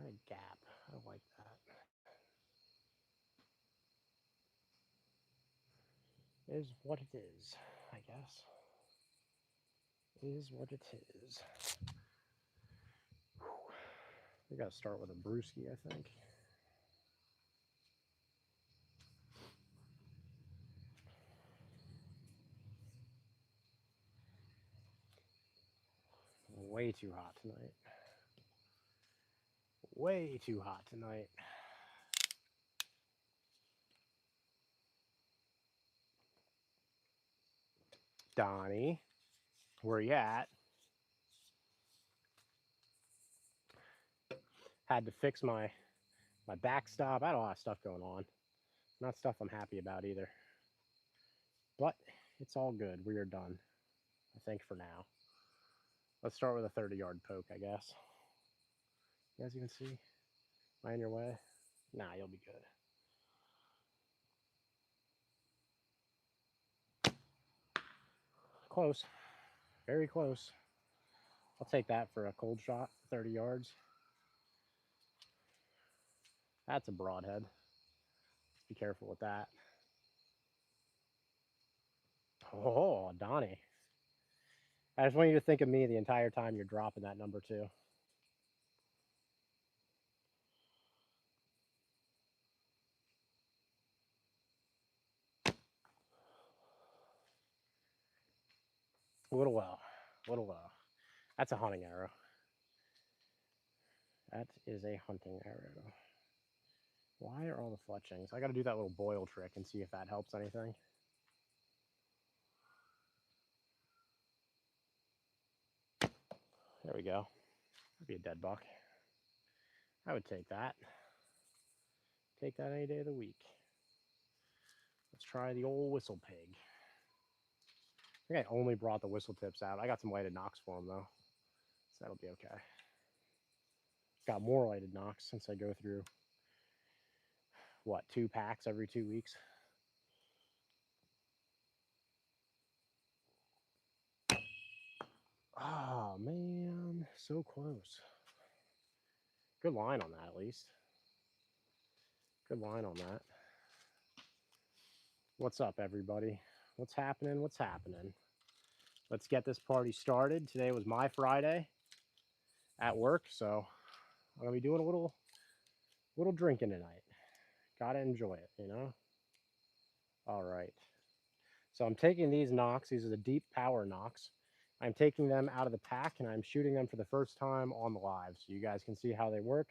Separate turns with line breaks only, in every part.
A gap. I like that. Is what it is, I guess. Is what it is. Whew. We gotta start with a brewski, I think. Way too hot tonight. Way too hot tonight. Donnie, where you at? Had to fix my backstop. I had a lot of stuff going on. Not stuff I'm happy about either. But it's all good. We are done. I think for now. Let's start with a 30-yard poke, I guess. You guys even see? Am I in your way? Nah, you'll be good. Close. Very close. I'll take that for a cold shot, 30 yards. That's a broadhead. Be careful with that. Oh, Donnie. I just want you to think of me the entire time you're dropping that number two. A little low. A little low. That's a hunting arrow. That is a hunting arrow. Why are all the fletchings? I got to do that little boil trick and see if that helps anything. There we go. That'd be a dead buck. I would take that. Take that any day of the week. Let's try the old whistle pig. I think I only brought the whistle tips out. I got some lighted knocks for them though, so that'll be okay. Got more lighted knocks since I go through what, 2 packs every 2 weeks. Oh man, so close. Good line on that, at least. Good line on that. What's up, everybody? What's happening? What's happening? Let's get this party started. Today was my Friday at work, so I'm gonna be doing a little drinking tonight. Gotta enjoy it, you know. All right. So I'm taking these knocks. These are the deep power knocks. I'm taking them out of the pack and I'm shooting them for the first time on the live, so you guys can see how they work.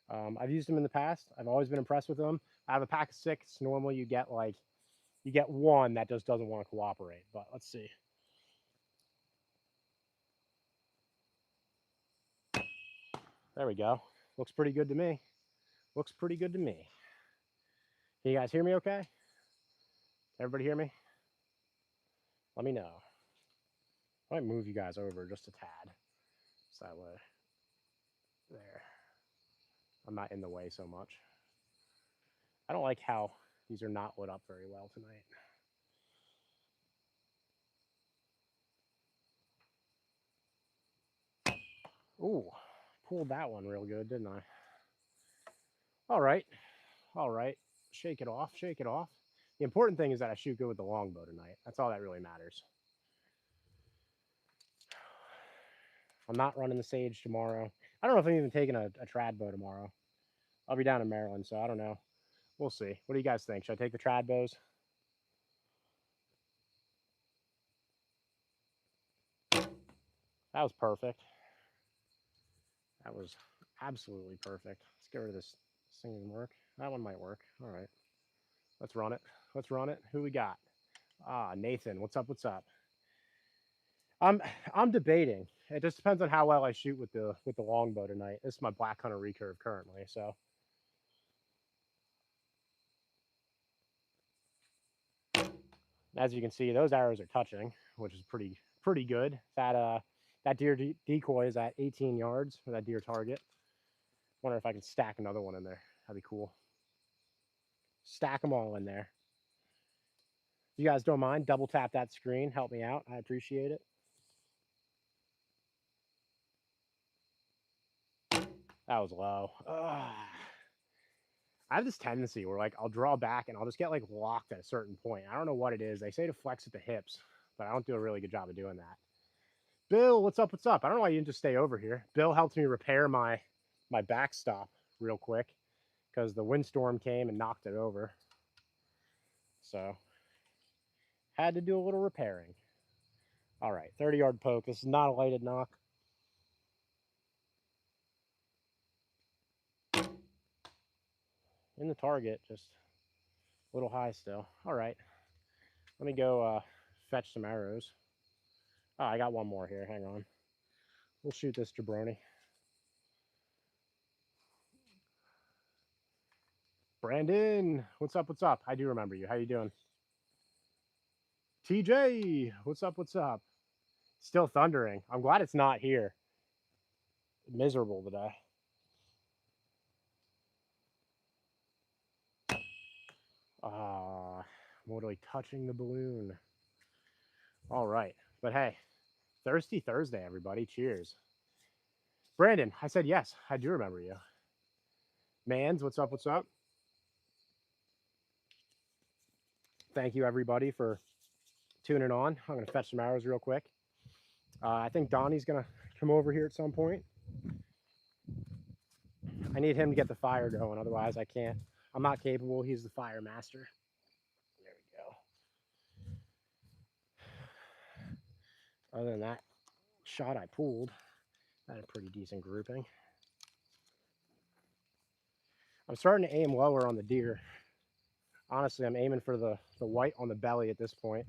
I've used them in the past. I've always been impressed with them. I have a pack of 6. Normally you get one that just doesn't want to cooperate, but let's see. There we go. Looks pretty good to me. Looks pretty good to me. Can you guys hear me okay? Everybody hear me? Let me know. I might move you guys over just a tad. So that way. There. I'm not in the way so much. I don't like how these are not lit up very well tonight. Ooh, pulled that one real good, didn't I? All right. All right. Shake it off. Shake it off. The important thing is that I shoot good with the longbow tonight. That's all that really matters. I'm not running the Sage tomorrow. I don't know if I'm even taking a trad bow tomorrow. I'll be down in Maryland, so I don't know. We'll see. What do you guys think? Should I take the trad bows? That was perfect. That was absolutely perfect. Let's get rid of this. This thing doesn't work. That one might work. All right. Let's run it. Let's run it. Who we got? Ah, Nathan. What's up? What's up? I'm debating. It just depends on how well I shoot with the longbow tonight. This is my Black Hunter recurve currently, so. As you can see, those arrows are touching, which is pretty good. That deer decoy is at 18 yards for that deer target. Wonder if I can stack another one in there. That'd be cool. Stack them all in there. If you guys don't mind, double tap that screen. Help me out. I appreciate it. That was low. Ugh. I have this tendency where like I'll draw back and I'll just get like locked at a certain point. I don't know what it is. They say to flex at the hips, but I don't do a really good job of doing that. Bill, what's up? What's up? I don't know why you didn't just stay over here. Bill helped me repair my backstop real quick because the windstorm came and knocked it over. So had to do a little repairing. All right, 30-yard poke. This is not a lighted knock. In the target, just a little high still. All right, let me go fetch some arrows. Oh, I got one more here. Hang on. We'll shoot this jabroni. Brandon, what's up? What's up? I do remember you. How you doing? TJ, what's up? What's up? Still thundering. I'm glad it's not here. Miserable today. I'm literally touching the balloon. All right. But hey, Thirsty Thursday, everybody. Cheers. Brandon, I said yes. I do remember you. Mans, what's up? What's up? Thank you, everybody, for tuning on. I'm going to fetch some arrows real quick. I think Donnie's going to come over here at some point. I need him to get the fire going. Otherwise, I can't. I'm not capable. He's the fire master. There we go. Other than that shot I pulled, I had a pretty decent grouping. I'm starting to aim lower on the deer. Honestly, I'm aiming for the white on the belly at this point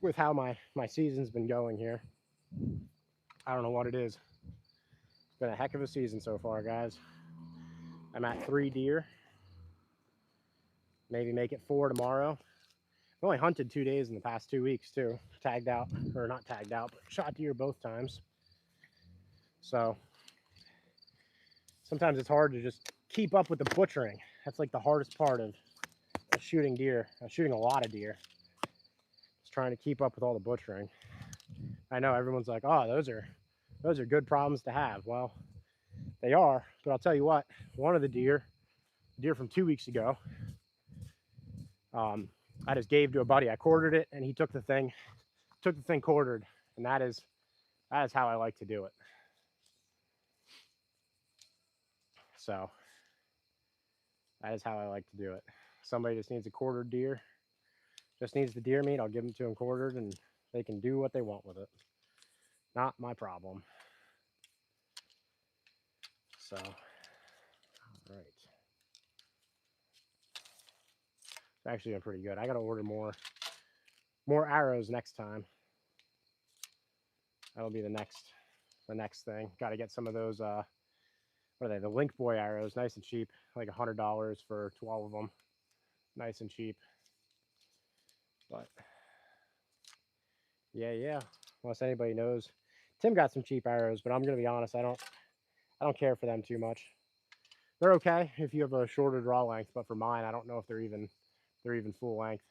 with how my season's been going here. I don't know what it is. It's been a heck of a season so far, guys. I'm at 3 deer. Maybe make it 4 tomorrow. I've only hunted 2 days in the past 2 weeks too. Tagged out, or not tagged out, but shot deer both times. So sometimes it's hard to just keep up with the butchering. That's like the hardest part of shooting deer. Shooting a lot of deer. Just trying to keep up with all the butchering. I know everyone's like, oh, those are good problems to have. Well, they are, but I'll tell you what, one of the deer from 2 weeks ago, I just gave to a buddy. I quartered it and he took the thing quartered, and that is how I like to do it. So that is how I like to do it. Somebody just needs a quartered deer, just needs the deer meat, I'll give them to them quartered and they can do what they want with it. Not my problem. So, all right. It's actually been pretty good. I got to order more arrows next time. That'll be the next thing. Got to get some of those, what are they? The Link Boy arrows, nice and cheap, like $100 for 12 of them. Nice and cheap. But yeah. Unless anybody knows, Tim got some cheap arrows, but I'm gonna be honest, I don't care for them too much. They're okay if you have a shorter draw length, but for mine, I don't know if they're even full length.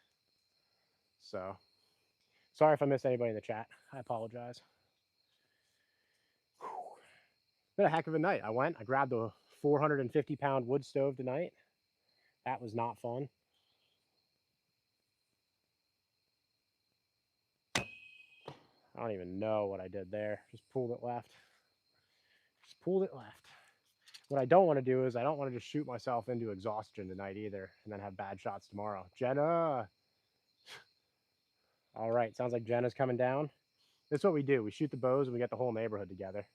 So sorry if I missed anybody in the chat. I apologize. Been a heck of a night. I grabbed a 450-pound wood stove tonight. That was not fun. I don't even know what I did there. Just pulled it left. What I don't want to do is I don't want to just shoot myself into exhaustion tonight either and then have bad shots tomorrow. Jenna. All right. Sounds like Jenna's coming down. That's what we do. We shoot the bows and we get the whole neighborhood together.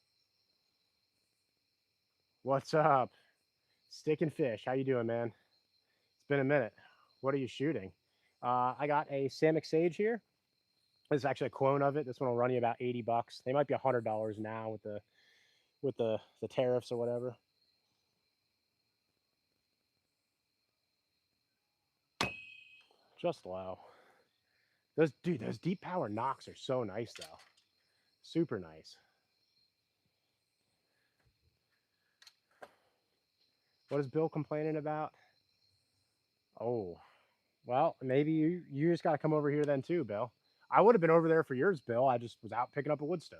What's up? Stick and Fish. How you doing, man? It's been a minute. What are you shooting? I got a Samick Sage here. This is actually a clone of it. This one will run you about $80. They might be $100 now with the tariffs or whatever. Just low. Those deep power knocks are so nice though. Super nice. What is Bill complaining about? Oh, well, maybe you just got to come over here then too, Bill. I would have been over there for yours, Bill. I just was out picking up a wood stove.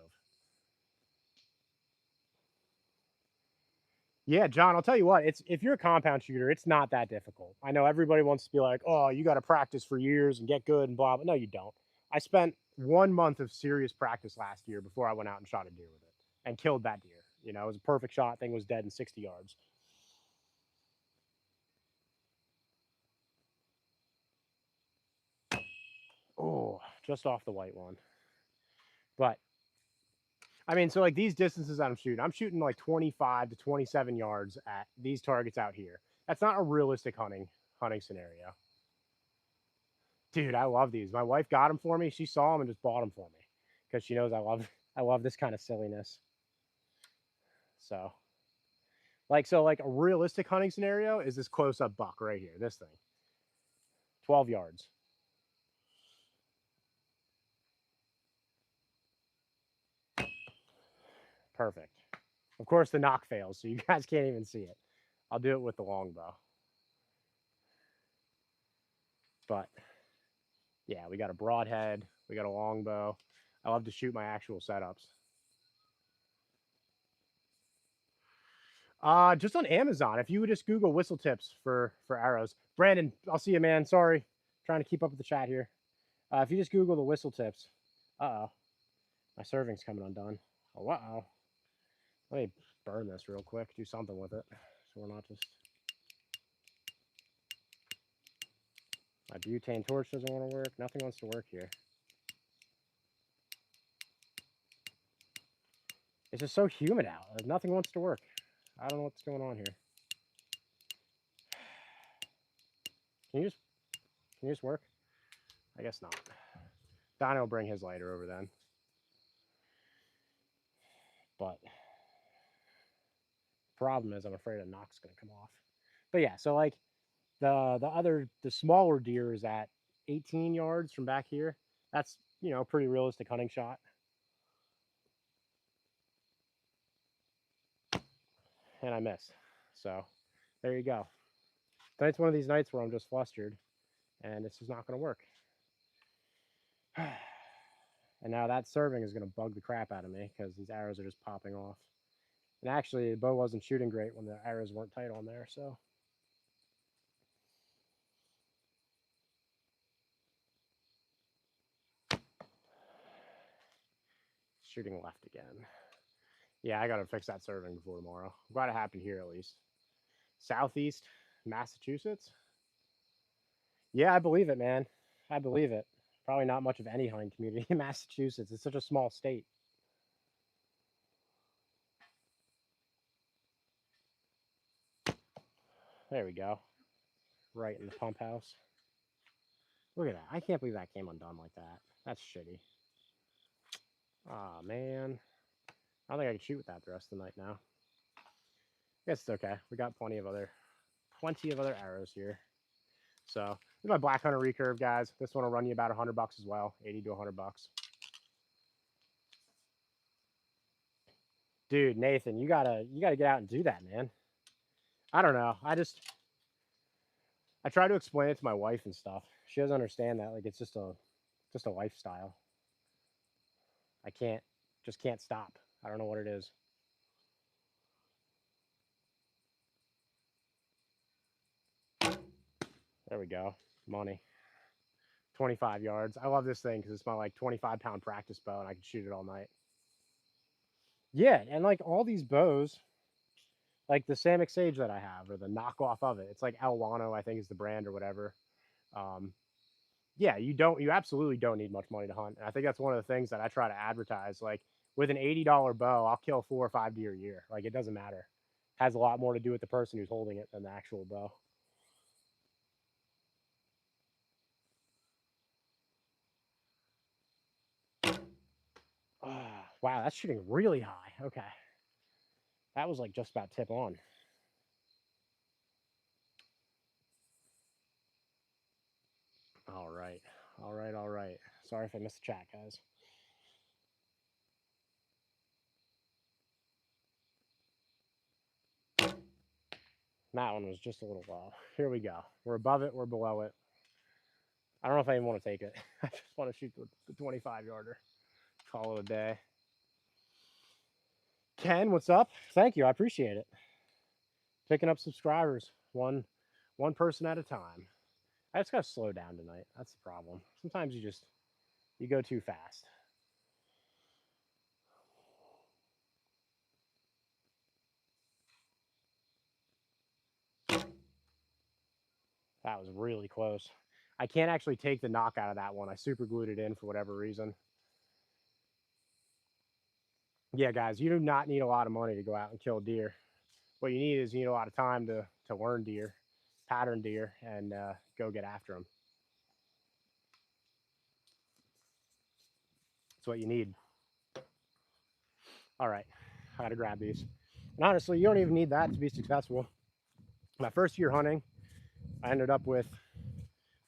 Yeah, John, I'll tell you what, it's if you're a compound shooter, it's not that difficult. I know everybody wants to be like, oh, you got to practice for years and get good and blah, but no, you don't. I spent 1 month of serious practice last year before I went out and shot a deer with it and killed that deer. You know, it was a perfect shot. Thing was dead in 60 yards. Oh, just off the white one. But I mean, so like these distances I'm shooting like 25 to 27 yards at these targets out here. That's not a realistic hunting scenario. Dude, I love these. My wife got them for me. She saw them and just bought them for me because she knows I love this kind of silliness. So, like a realistic hunting scenario is this close up buck right here. This thing, 12 yards. Perfect. Of course, the knock fails, so you guys can't even see it. I'll do it with the longbow. But yeah, we got a broadhead, we got a longbow. I love to shoot my actual setups. Just on Amazon. If you would just Google whistle tips for arrows. Brandon, I'll see you, man. Sorry, trying to keep up with the chat here. If you just Google the whistle tips. Uh-oh, my serving's coming undone. Oh, uh-oh. Let me burn this real quick. Do something with it, so we're not just. My butane torch doesn't want to work. Nothing wants to work here. It's just so humid out. Nothing wants to work. I don't know what's going on here. Can you just work? I guess not. Donnie will bring his lighter over then. But problem is I'm afraid a knock's gonna come off. But yeah, so like the smaller deer is at 18 yards from back here. That's, you know, a pretty realistic hunting shot. And I missed. So there you go. Tonight's one of these nights where I'm just flustered and it's just not gonna work. And now that serving is gonna bug the crap out of me because these arrows are just popping off. And actually, the bow wasn't shooting great when the arrows weren't tight on there, so. Shooting left again. Yeah, I gotta fix that serving before tomorrow. I'm glad it happened here at least. Southeast Massachusetts? Yeah, I believe it, man. I believe it. Probably not much of any hunting community in Massachusetts. It's such a small state. There we go. Right in the pump house. Look at that. I can't believe that came undone like that. That's shitty. Oh, man. I don't think I can shoot with that the rest of the night now. I guess it's okay. We got plenty of other arrows here. So this is my Black Hunter recurve, guys. This one will run you about $100 as well, 80 to $100. Dude, Nathan, you gotta get out and do that, man. I don't know. I try to explain it to my wife and stuff. She doesn't understand that. Like it's just a lifestyle. I can't stop. I don't know what it is. There we go. Money. 25 yards. I love this thing because it's my like 25-pound practice bow and I can shoot it all night. Yeah, and like all these bows, like the Samick Sage that I have or the knockoff of it, it's like Elwano, I think is the brand or whatever. Yeah, you absolutely don't need much money to hunt. And I think that's one of the things that I try to advertise. Like with an $80 bow, I'll kill 4 or 5 deer a year. Like it doesn't matter. It has a lot more to do with the person who's holding it than the actual bow. Wow, that's shooting really high. Okay. That was like just about tip on. All right. All right. All right. Sorry if I missed the chat, guys. That one was just a little low. Here we go. We're above it. We're below it. I don't know if I even want to take it. I just want to shoot the 25 yarder. Call it a day. Ken, what's up? Thank you. I appreciate it. picking up subscribers, one person at a time. I just gotta slow down tonight. That's the problem. Sometimes you go too fast. That was really close. I can't actually take the knock out of that one. I super glued it in for whatever reason. Yeah, guys, you do not need a lot of money to go out and kill deer. What you need a lot of time to learn deer, pattern deer, and go get after them. That's what you need. All right, I gotta grab these. And honestly, you don't even need that to be successful. My first year hunting, I ended up with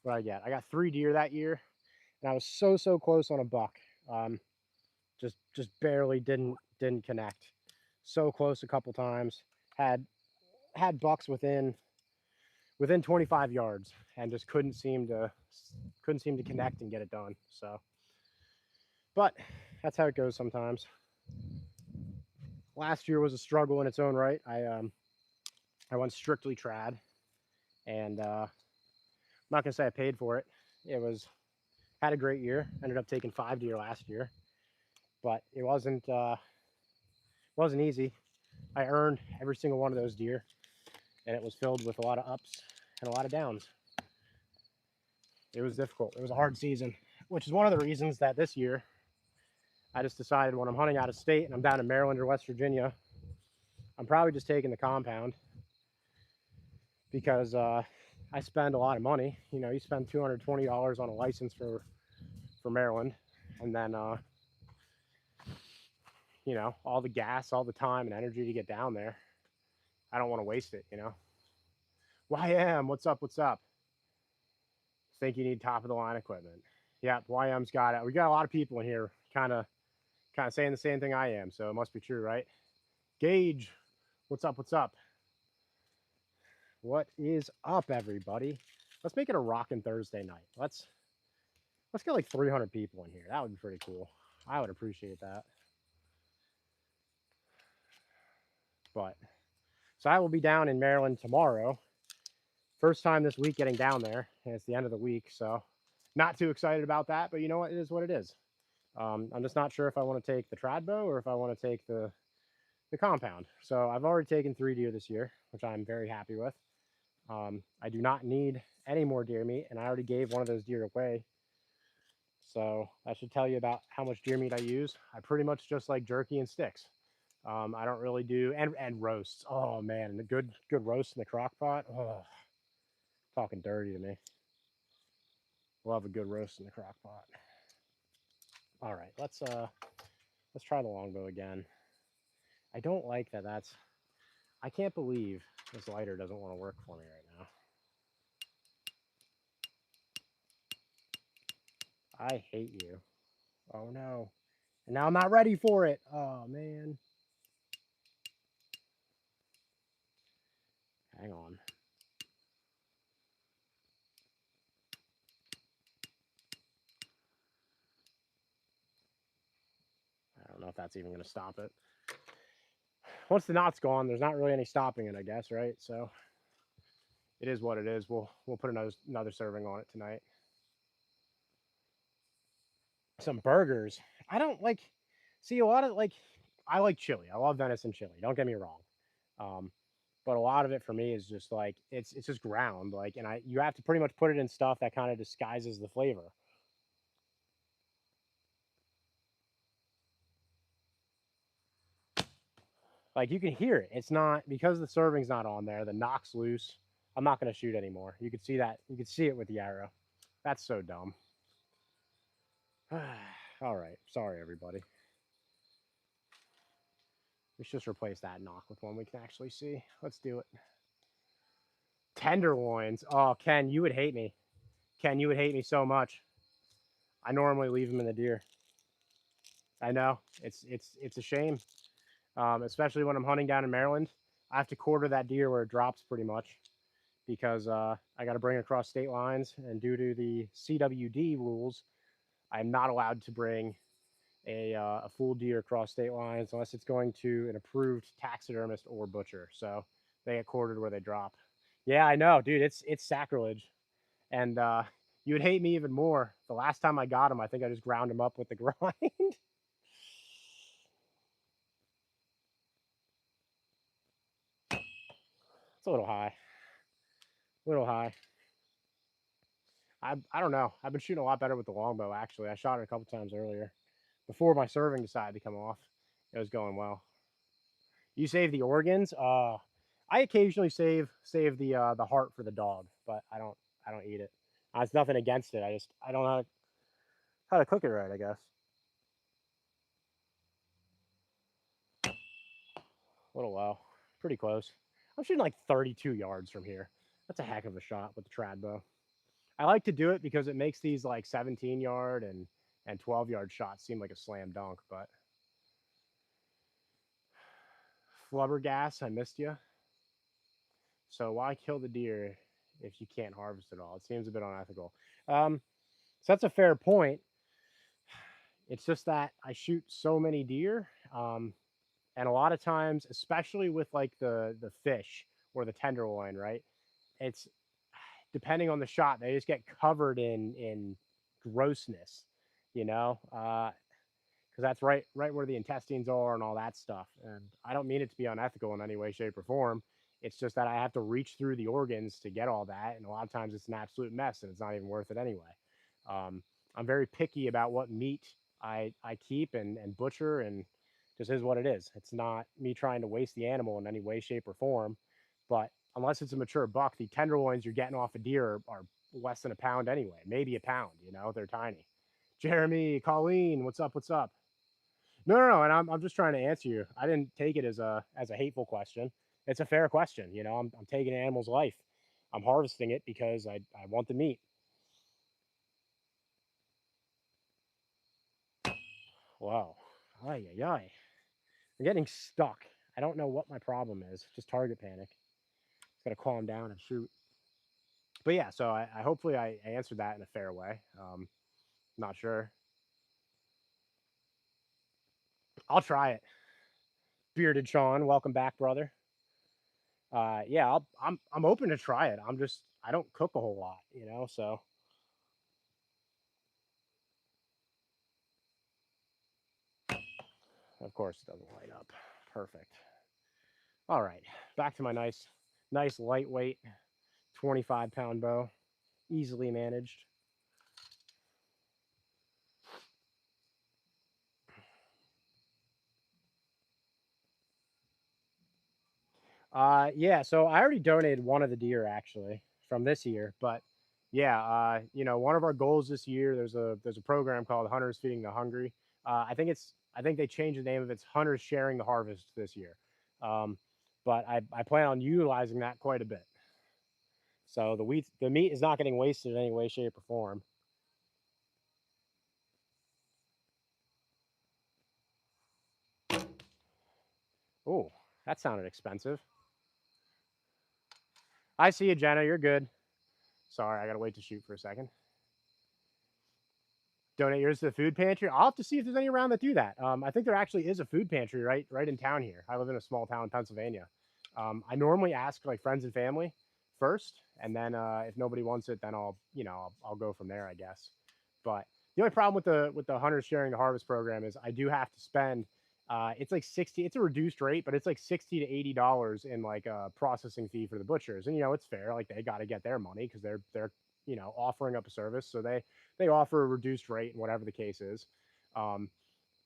what I get. I got 3 deer that year, and I was so close on a buck. Just barely didn't connect. So close a couple times. Had bucks within 25 yards, and just couldn't seem to connect and get it done. So, but that's how it goes sometimes. Last year was a struggle in its own right. I went strictly trad, and I'm not gonna say I paid for it. It was had a great year. Ended up taking 5 deer last year, but it wasn't easy. I earned every single one of those deer, and it was filled with a lot of ups and a lot of downs. It was difficult. It was a hard season, which is one of the reasons that this year I just decided when I'm hunting out of state and I'm down in Maryland or West Virginia, I'm probably just taking the compound because I spend a lot of money. You know, you spend $220 on a license for Maryland, and then you know, all the gas, all the time and energy to get down there. I don't want to waste it, you know. YM, what's up? What's up? Think you need top of the line equipment. Yeah, YM's got it. We got a lot of people in here kind of saying the same thing I am, so it must be true, right? Gage, what's up? What's up? What is up, everybody? Let's make it a rockin' Thursday night. Let's get like 300 people in here. That would be pretty cool. I would appreciate that. But so I will be down in Maryland tomorrow. First time this week getting down there, and it's the end of the week, so not too excited about that. But you know what? It is what it is. I'm just not sure if I want to take the trad bow or if I want to take the compound. So I've already taken 3 deer this year, which I'm very happy with. I do not need any more deer meat, and I already gave one of those deer away. So that should tell you about how much deer meat I use. I pretty much just like jerky and sticks. I don't really do and roasts. Oh man, the good roast in the crock pot. Oh, talking dirty to me. Love a good roast in the crock pot. All right, let's try the longbow again. I don't like that. I can't believe this lighter doesn't want to work for me right now. I hate you. Oh no. And now I'm not ready for it. Oh man. Hang on. I don't know if that's even going to stop it. Once the knot's gone, there's not really any stopping it, I guess, right? So it is what it is. We'll put another serving on it tonight. Some burgers. I don't like. See, a lot of like. I like chili. I love venison chili. Don't get me wrong. But a lot of it for me is just like it's just ground. Like, and you have to pretty much put it in stuff that kind of disguises the flavor. Like you can hear it. It's not because the serving's not on there. The knock's loose. I'm not going to shoot anymore. You could see that. You could see it with the arrow. That's so dumb. All right. Sorry, everybody. Let's just replace that knock with one we can actually see. Let's do it. Tenderloins. Oh, Ken, you would hate me. Ken, you would hate me so much. I normally leave them in the deer. I know. It's a shame. Especially when I'm hunting down in Maryland. I have to quarter that deer where it drops pretty much because I got to bring it across state lines. And due to the CWD rules, I'm not allowed to bring a full deer across state lines unless it's going to an approved taxidermist or butcher. So They get quartered where they drop. Yeah, I know, dude. It's sacrilege. And you would hate me even more. The last time I got him, I think I just ground him up with the grind. It's a little high. A little high. I don't know. I've been shooting a lot better with the longbow, actually. I shot it a couple times earlier. Before my serving decided to come off, it was going well. You save the organs? I occasionally save the heart for the dog, but I don't eat it. It's nothing against it. I don't know how to cook it right, I guess. A little low. Pretty close. I'm shooting like 32 yards from here. That's a heck of a shot with the trad bow. I like to do it because it makes these like 17-yard and 12-yard shots seem like a slam dunk, but flubbergas, I missed you. So why kill the deer if you can't harvest it all? It seems a bit unethical. So that's a fair point. It's just that I shoot so many deer, and a lot of times, especially with like the fish or the tenderloin, right? It's depending on the shot, they just get covered in grossness, you know, because that's right where the intestines are and all that stuff. And I don't mean it to be unethical in any way, shape, or form. It's just that I have to reach through the organs to get all that, and a lot of times it's an absolute mess, and it's not even worth it anyway. Um, I'm very picky about what meat I keep and butcher, and just is what it is. It's not me trying to waste the animal in any way, shape, or form, but unless it's a mature buck, the tenderloins you're getting off a deer are less than a pound anyway, maybe a pound. You know, they're tiny. Jeremy, Colleen, what's up? What's up? No, no, no. And I'm just trying to answer you. I didn't take it as a hateful question. It's a fair question. You know, I'm taking an animal's life. I'm harvesting it because I want the meat. Wow. Ay, ay, ay. I'm getting stuck. I don't know what my problem is. Just target panic. Got to calm down and shoot. But yeah, so I hopefully I answered that in a fair way. Not sure. I'll try it. Bearded Sean, welcome back, brother. Yeah, I'm open to try it. I don't cook a whole lot, you know. So of course it doesn't light up. Perfect. All right, back to my nice lightweight 25-pound bow, easily managed. Yeah, so I already donated one of the deer actually from this year, but yeah, you know, one of our goals this year, there's a program called Hunters Feeding the Hungry. I think they changed the name of it's Hunters Sharing the Harvest this year. Um, but I plan on utilizing that quite a bit. So the meat is not getting wasted in any way, shape, or form. Oh, that sounded expensive. I see you, Jenna. You're good. Sorry, I gotta wait to shoot for a second. Donate yours to the food pantry. I'll have to see if there's any around that do that. I think there actually is a food pantry right in town here. I live in a small town in Pennsylvania. I normally ask like friends and family first, and then if nobody wants it, then I'll go from there, I guess. But the only problem with the Hunters Sharing the Harvest program is I do have to spend. It's like 60. It's a reduced rate, but it's like $60 to $80 in like a processing fee for the butchers, and you know it's fair. Like they got to get their money because they're offering up a service, so they offer a reduced rate and whatever the case is. Um,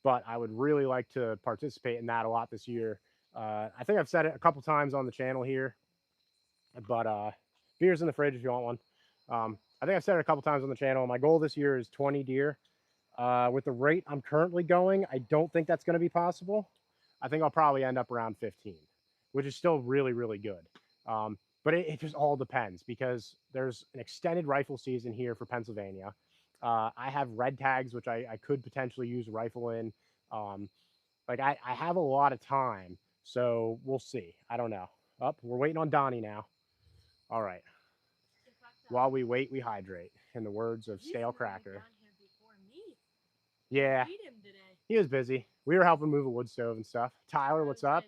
but I would really like to participate in that a lot this year. I think I've said it a couple times on the channel here, but beer's in the fridge if you want one. I think I've said it a couple times on the channel. My goal this year is 20 deer. With the rate I'm currently going, I don't think that's going to be possible. I think I'll probably end up around 15, which is still really, really good. But it just all depends because there's an extended rifle season here for Pennsylvania. I have red tags, which I could potentially use a rifle in. Um, I have a lot of time, so we'll see. I don't know. Up, we're waiting on Donnie now. All right. While we wait, we hydrate. In the words of Stale Cracker. Yeah, he was busy. We were helping move a wood stove and stuff. Tyler, what's up?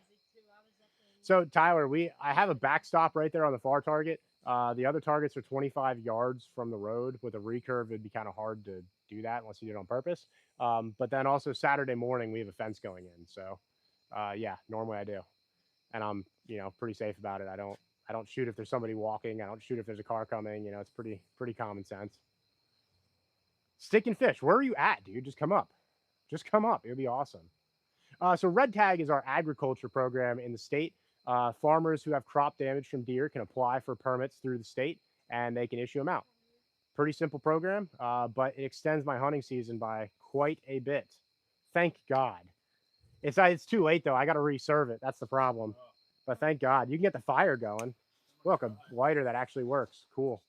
So Tyler, I have a backstop right there on the far target. The other targets are 25 yards from the road. With a recurve, it'd be kind of hard to do that unless you did it on purpose. But then also Saturday morning we have a fence going in. So yeah, normally I do, and I'm pretty safe about it. I don't shoot if there's somebody walking. I don't shoot if there's a car coming. It's pretty common sense. Stick and fish. Where are you at, dude? Just come up. Just come up. It would be awesome. So Red Tag is our agriculture program in the state. Farmers who have crop damage from deer can apply for permits through the state, and they can issue them out. Pretty simple program, but it extends my hunting season by quite a bit. Thank God. It's too late though. I got to reserve it. That's the problem. But thank God you can get the fire going. Look, a lighter that actually works. Cool.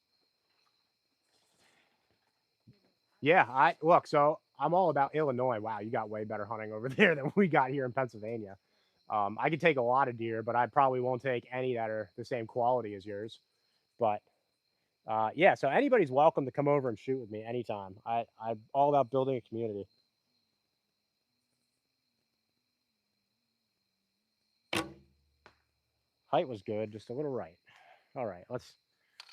Yeah, I look. So I'm all about Illinois. Wow, you got way better hunting over there than we got here in Pennsylvania. I could take a lot of deer, but I probably won't take any that are the same quality as yours. But yeah, so anybody's welcome to come over and shoot with me anytime. I'm all about building a community. Height was good, just a little right. All right,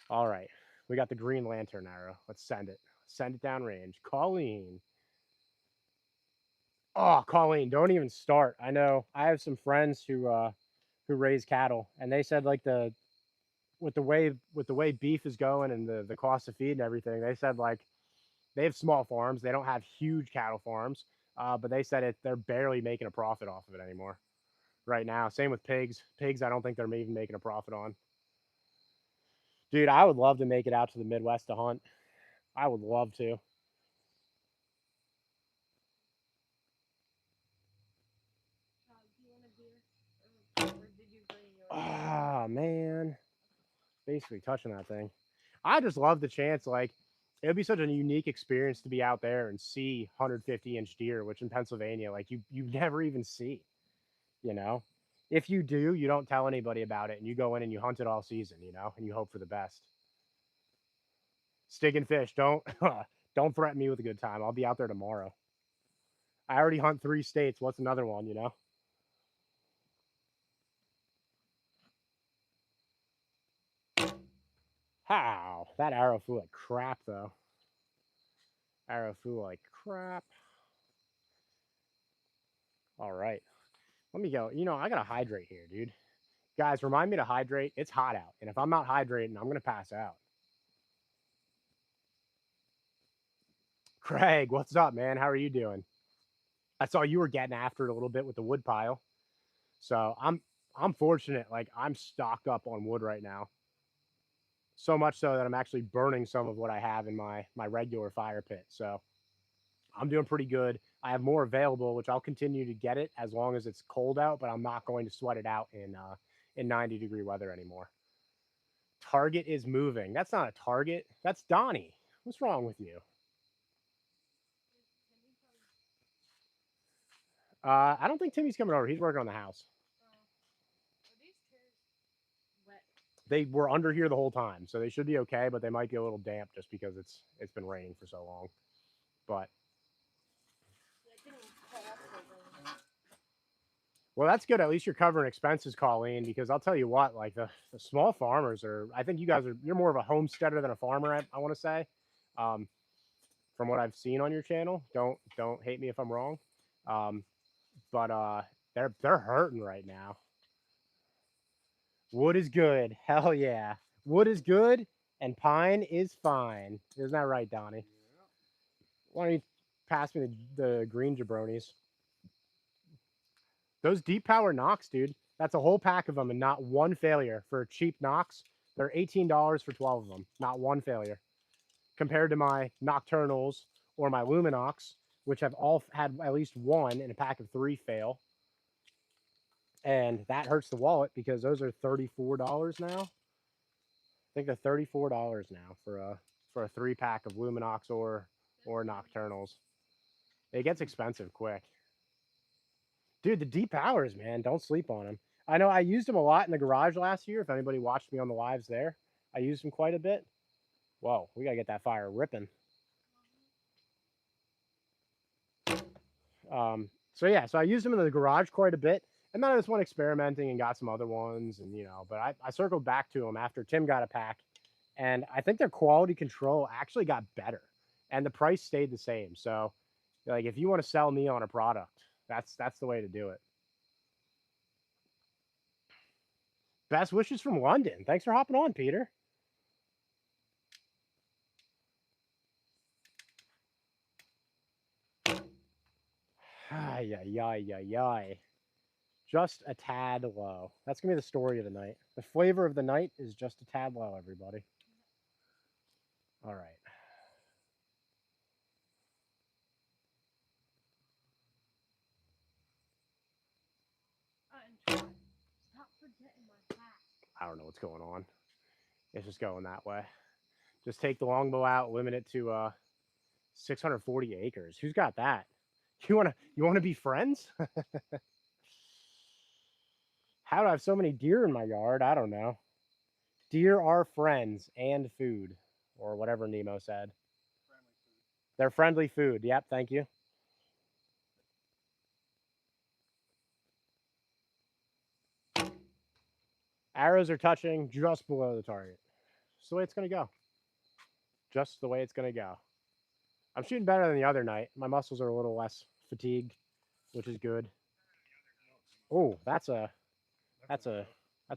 all right. We got the green lantern arrow. Let's send it. Send it down range. Colleen. Oh, Colleen, don't even start. I know I have some friends who raise cattle, and they said like with the way beef is going and the cost of feed and everything, they said like they have small farms. They don't have huge cattle farms, but they said they're barely making a profit off of it anymore right now. Same with pigs. Pigs, I don't think they're even making a profit on. Dude, I would love to make it out to the Midwest to hunt. I would love to. Ah, oh, man. Basically touching that thing. I just love the chance. Like, it would be such a unique experience to be out there and see 150-inch deer, which in Pennsylvania, like you never even see. You know, if you do, you don't tell anybody about it, and you go in and you hunt it all season. And you hope for the best. Stick and fish. Don't threaten me with a good time. I'll be out there tomorrow. I already hunt 3 states. What's another one? How that arrow flew like crap though. Arrow flew like crap. All right. Let me go. I gotta hydrate here, dude. Guys, remind me to hydrate. It's hot out. And if I'm not hydrating, I'm gonna pass out. Craig, what's up, man? How are you doing? I saw you were getting after it a little bit with the wood pile. So I'm fortunate. Like I'm stocked up on wood right now. So much so that I'm actually burning some of what I have in my regular fire pit. So I'm doing pretty good. I have more available, which I'll continue to get it as long as it's cold out, but I'm not going to sweat it out in 90-degree weather anymore. Target is moving. That's not a target. That's Donnie. What's wrong with you? I don't think Timmy's coming over. He's working on the house. They were under here the whole time, so they should be okay, but they might be a little damp just because it's been raining for so long. But well, that's good. At least you're covering expenses, Colleen, because I'll tell you what, like the small farmers are, I think you're more of a homesteader than a farmer, I want to say. From what I've seen on your channel. Don't hate me if I'm wrong. But they're hurting right now. Wood is good. Hell yeah. Wood is good and pine is fine. Isn't that right, Donnie? Why don't you pass me the green jabronis? Those deep power knocks, dude. That's a whole pack of them and not one failure for cheap knocks. They're $18 for 12 of them. Not one failure. Compared to my nocturnals or my luminox, which have all had at least one in a pack of 3 fail. And that hurts the wallet because those are $34 now. I think they're $34 now for a 3-pack of luminox or nocturnals. It gets expensive quick. Dude, the deep powers, man, don't sleep on them. I know I used them a lot in the garage last year. If anybody watched me on the lives there, I used them quite a bit. Whoa, we got to get that fire ripping. So yeah, so I used them in the garage quite a bit. And then I just went experimenting and got some other ones, and but I circled back to them after Tim got a pack, and I think their quality control actually got better, and the price stayed the same. So, like, if you want to sell me on a product, that's the way to do it. Best wishes from London. Thanks for hopping on, Peter. Ay, ay, ay, ay, ay. Just a tad low. That's going to be the story of the night. The flavor of the night is just a tad low, everybody. All right.
Stop forgetting my hat.
I don't know what's going on. It's just going that way. Just take the longbow out, limit it to 640 acres. Who's got that? You wanna be friends? How do I have so many deer in my yard? I don't know. Deer are friends and food, or whatever Nemo said. They're friendly food. Yep, thank you. Arrows are touching just below the target. Just the way it's gonna go. Just the way it's gonna go. I'm shooting better than the other night. My muscles are a little less fatigued, which is good. Oh, that's a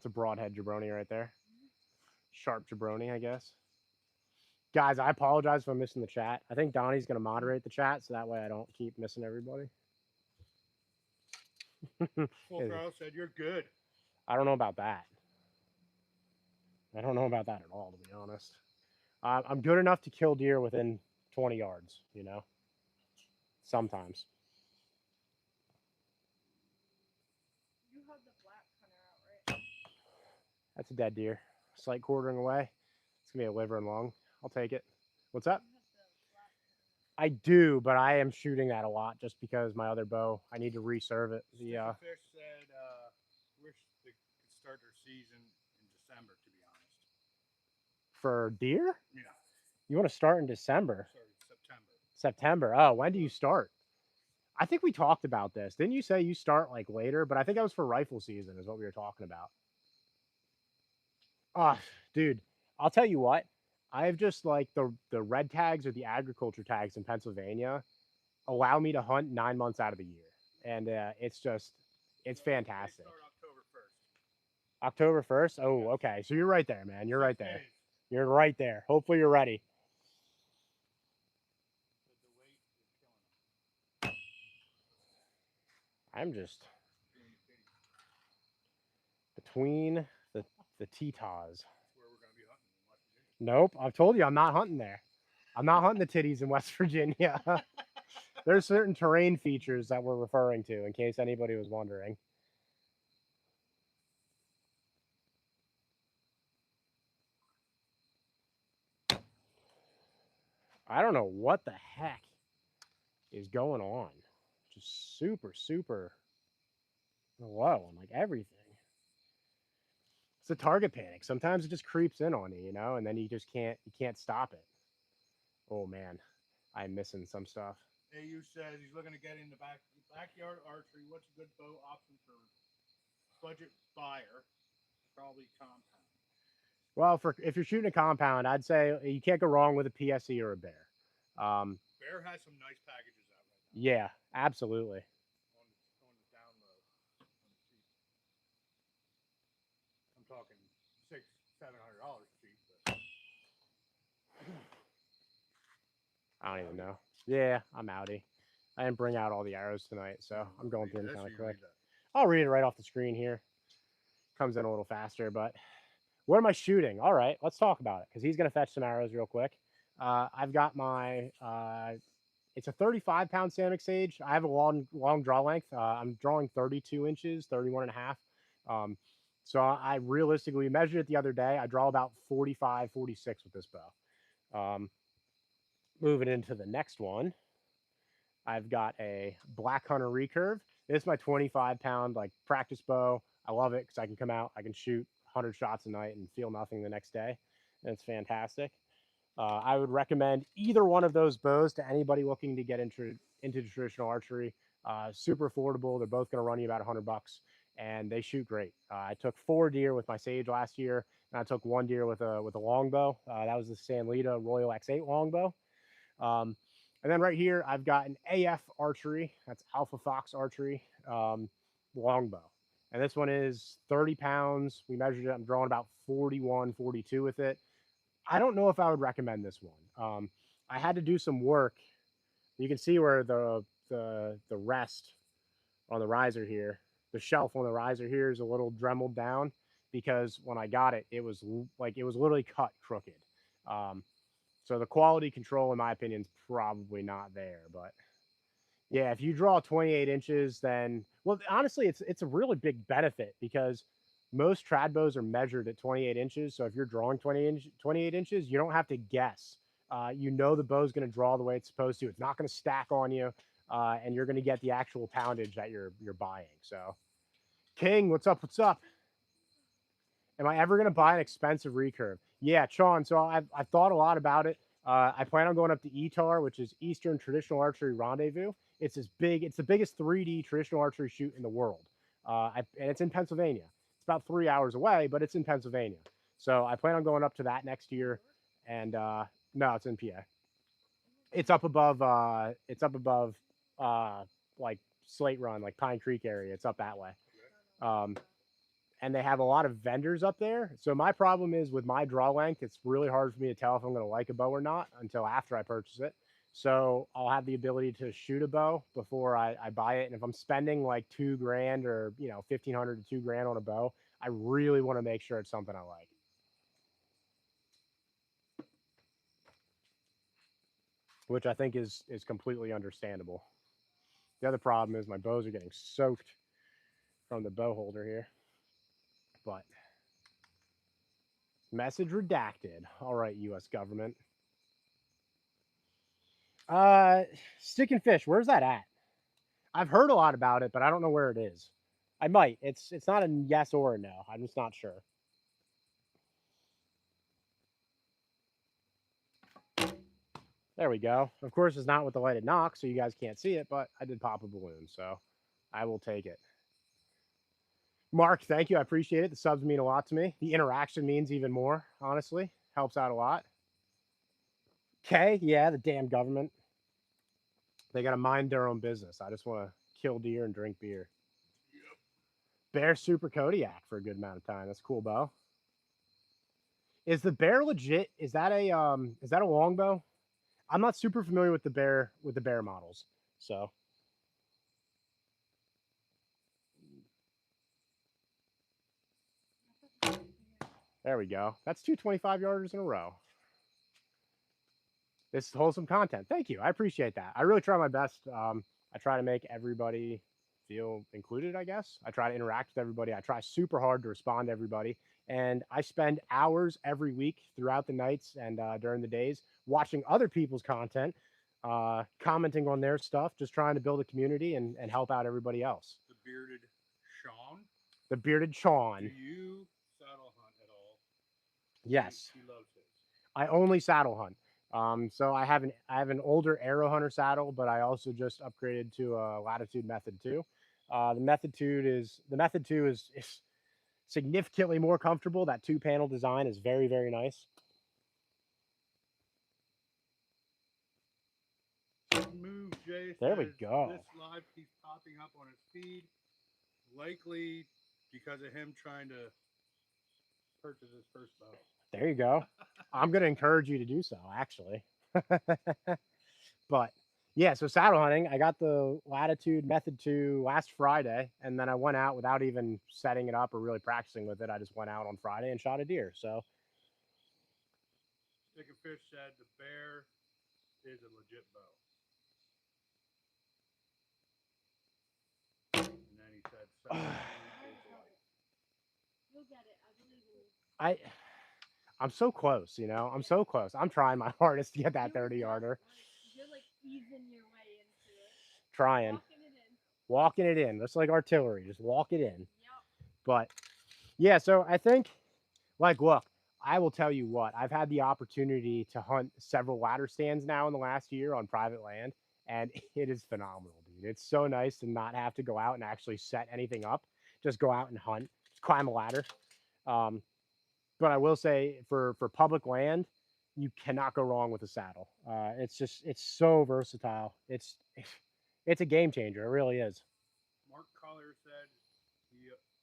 broadhead jabroni right there. Sharp jabroni, I guess. Guys, I apologize if I'm missing the chat. I think Donnie's going to moderate the chat so that way I don't keep missing everybody.
Full Throttle said you're good.
I don't know about that. I don't know about that at all, to be honest. I'm good enough to kill deer within 20 yards, sometimes.
You have the black hunter out, right?
That's a dead deer. Slight quartering away. It's going to be a liver and lung. I'll take it. What's up? I do, but I am shooting that a lot just because my other bow, I need to reserve it.
The Fish said wish they could start their season in December, to be honest.
For deer?
Yeah.
You want to start in December?
Sorry, September.
September. Oh, when do you start? I think we talked about this. Didn't you say you start like later? But I think that was for rifle season is what we were talking about. Oh, dude, I'll tell you what. I've just like the red tags or the agriculture tags in Pennsylvania allow me to hunt 9 months out of the year, and it's fantastic.
Start October 1st.
October 1st. Oh, okay. So you're right there, man. You're right there. You're right there. Hopefully you're ready. I'm just between the Tetons. Nope, I've told you I'm not hunting there. I'm not hunting the titties in West Virginia. There's certain terrain features that we're referring to, in case anybody was wondering. I don't know what the heck is going on. Just super, super low on like everything. It's a target panic. Sometimes it just creeps in on you, and then you can't stop it. Oh man, I'm missing some stuff.
AU says he's looking to get in the backyard archery. What's a good bow option for budget buyer? Probably compound.
Well, if you're shooting a compound, I'd say you can't go wrong with a PSE or a Bear.
Bear has some nice packages out right now.
Yeah, absolutely.
On the down low. I'm talking $600-700 cheap. But...
I don't even know. Yeah, I'm outie. I didn't bring out all the arrows tonight, so I'm going through them kind of quick. I'll read it right off the screen here. Comes in a little faster, but what am I shooting? All right, let's talk about it because he's going to fetch some arrows real quick. I've got my, it's a 35-pound Samick Sage. I have a long draw length. I'm drawing 32 inches, 31 and a half. So I realistically measured it the other day. I draw about 45, 46 with this bow. Moving into the next one, I've got a Black Hunter Recurve. This is my 25-pound like practice bow. I love it because I can come out, I can shoot 100 shots a night and feel nothing the next day. And it's fantastic. I would recommend either one of those bows to anybody looking to get into traditional archery. Super affordable. They're both going to run you about $100. and they shoot great. I took 4 deer with my Sage last year, and I took 1 deer with a longbow. That was the San Lita Royal X8 longbow. Um, and then right here, I've got an AF archery. That's Alpha Fox archery longbow. And this one is 30 pounds. We measured it. I'm drawing about 41, 42 with it. I don't know if I would recommend this one. I had to do some work. You can see where the rest on the riser here, the shelf on the riser here is a little dremeled down because when I got it, it was like it was literally cut crooked. Um, so the quality control, in my opinion, is probably not there. But yeah, if you draw 28 inches, then well, honestly, it's a really big benefit because most trad bows are measured at 28 inches. So if you're drawing 28 inches, you don't have to guess. You know the bow's going to draw the way it's supposed to. It's not going to stack on you, and you're going to get the actual poundage that you're buying. So, King, what's up? What's up? Am I ever going to buy an expensive recurve? Yeah, Sean. So I've thought a lot about it. I plan on going up to ETAR, which is Eastern Traditional Archery Rendezvous. It's this big. It's the biggest 3D traditional archery shoot in the world, and it's in Pennsylvania. It's about 3 hours away, but it's in Pennsylvania. So I plan on going up to that next year. And no, it's in PA. It's up above. It's up above, like Slate Run, like Pine Creek area. It's up that way. Um, and they have a lot of vendors up there. So my problem is with my draw length, it's really hard for me to tell if I'm going to like a bow or not until after I purchase it. So I'll have the ability to shoot a bow before I buy it. And if I'm spending like $2,000 or 1,500 to $2,000 on a bow, I really want to make sure it's something I like. Which I think is completely understandable. The other problem is my bows are getting soaked from the bow holder here. But message redacted. All right, U.S. government. Stick and Fish, where's that at? I've heard a lot about it, but I don't know where it is. I might. It's not a yes or a no. I'm just not sure. There we go. Of course, it's not with the lighted knock, so you guys can't see it, but I did pop a balloon, so I will take it. Mark, thank you. I appreciate it. The subs mean a lot to me. The interaction means even more, honestly. Helps out a lot. Okay, yeah, the damn government. They got to mind their own business. I just want to kill deer and drink beer. Yep. Bear Super Kodiak for a good amount of time. That's a cool bow. Is the Bear legit? Is that a longbow? I'm not super familiar with the Bear models. So there we go. That's 2 25-yarders in a row. This is wholesome content. Thank you. I appreciate that. I really try my best. I try to make everybody feel included, I guess. I try to interact with everybody. I try super hard to respond to everybody. And I spend hours every week throughout the nights and during the days watching other people's content, commenting on their stuff, just trying to build a community and help out everybody else.
The bearded Sean?
The bearded Sean.
Do you saddle hunt at all?
Yes.
He loves it.
I only saddle hunt. So I have an older arrow hunter saddle, but I also just upgraded to a Latitude Method 2. The Method 2 is significantly more comfortable. That 2-panel design is very, very nice.
Move, Jay.
There we go.
This live keeps popping up on his feed, likely because of him trying to purchase his first bow.
There you go. I'm going to encourage you to do so, actually. But yeah, so saddle hunting, I got the Latitude Method 2 last Friday, and then I went out without even setting it up or really practicing with it. I just went out on Friday and shot a deer. So
Stick and Fish said the Bear is a legit bow. And then he said,
You'll get it. I believe in you.
I'm so close, I'm so close. I'm trying my hardest to get that 30-yarder.
You're like easing your way into it.
Trying. Walking it in. Just like artillery. Just walk it in.
Yep.
But yeah, so I think, look, I will tell you what, I've had the opportunity to hunt several ladder stands now in the last year on private land, and it is phenomenal, dude. It's so nice to not have to go out and actually set anything up. just go out and hunt, just climb a ladder. Um, but I will say for public land, you cannot go wrong with a saddle. It's so versatile. It's a game changer. It really is.
Mark Collier said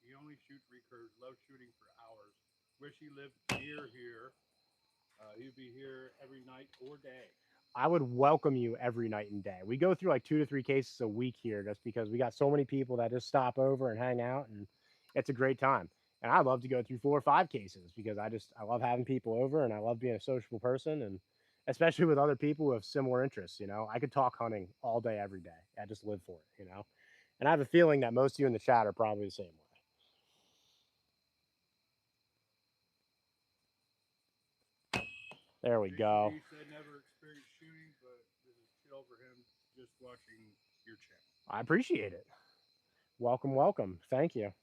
he only shoots recurves, loves shooting for hours. Wish he lived near here. He'd be here every night or day.
I would welcome you every night and day. We go through like 2 to 3 cases a week here just because we got so many people that just stop over and hang out, and it's a great time. And I love to go through 4 or 5 cases because I love having people over, and I love being a sociable person, and especially with other people who have similar interests. I could talk hunting all day, every day. I just live for it. And I have a feeling that most of you in the chat are probably the same way. There we go.
He said never experienced shooting, but this is chill for him just watching your channel.
I appreciate it. Welcome, welcome. Thank you.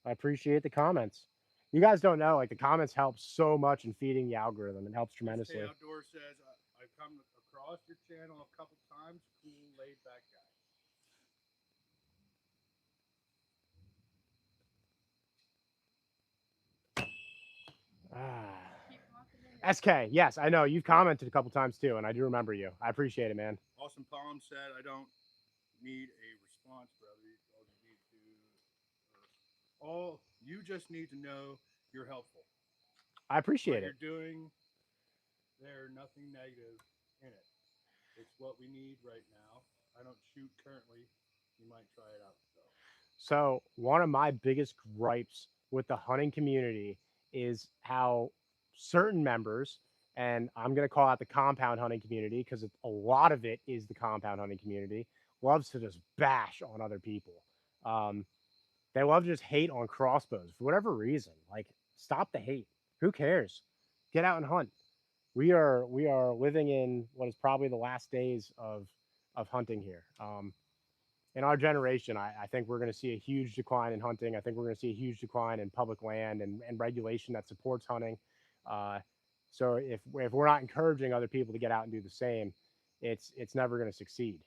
I appreciate the comments. You guys don't know, like the comments help so much in feeding the algorithm. It helps tremendously.
Stay Outdoor says I've come across your channel a couple times. Cool, laid back guy.
SK, yes, I know you've commented a couple times too, and I do remember you. I appreciate it, man.
Awesome Palm said, "I don't need a response, brother. You just need to know you're helpful.
I appreciate
what
it.
You're doing there, nothing negative in it. It's what we need right now. I don't shoot currently. You might try it out though."
So one of my biggest gripes with the hunting community is how certain members, and I'm going to call out the compound hunting community because a lot of it is the compound hunting community, loves to just bash on other people. They love to just hate on crossbows for whatever reason. Like, stop the hate. Who cares? Get out and hunt. We are living in what is probably the last days of hunting here. In our generation, I think we're going to see a huge decline in hunting. I think we're going to see a huge decline in public land and regulation that supports hunting. So if we're not encouraging other people to get out and do the same, it's never going to succeed.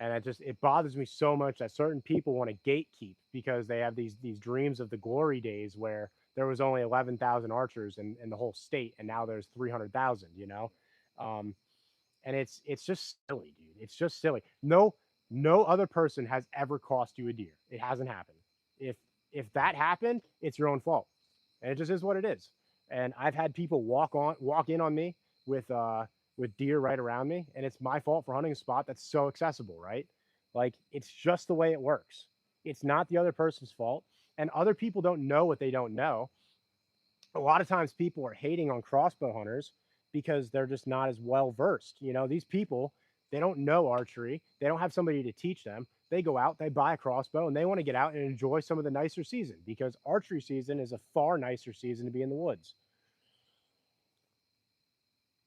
And it bothers me so much that certain people want to gatekeep because they have these dreams of the glory days where there was only 11,000 archers in the whole state, and now there's 300,000. And it's just silly, dude. It's just silly. No other person has ever cost you a deer. It hasn't happened. If that happened, it's your own fault, and it just is what it is. And I've had people walk in on me with deer right around me, and it's my fault for hunting a spot that's so accessible, right? Like, it's just the way it works. It's not the other person's fault, and other people don't know what they don't know. A lot of times people are hating on crossbow hunters because they're just not as well versed. These people, they don't know archery. They don't have somebody to teach them. They go out, they buy a crossbow, and they want to get out and enjoy some of the nicer season because archery season is a far nicer season to be in the woods.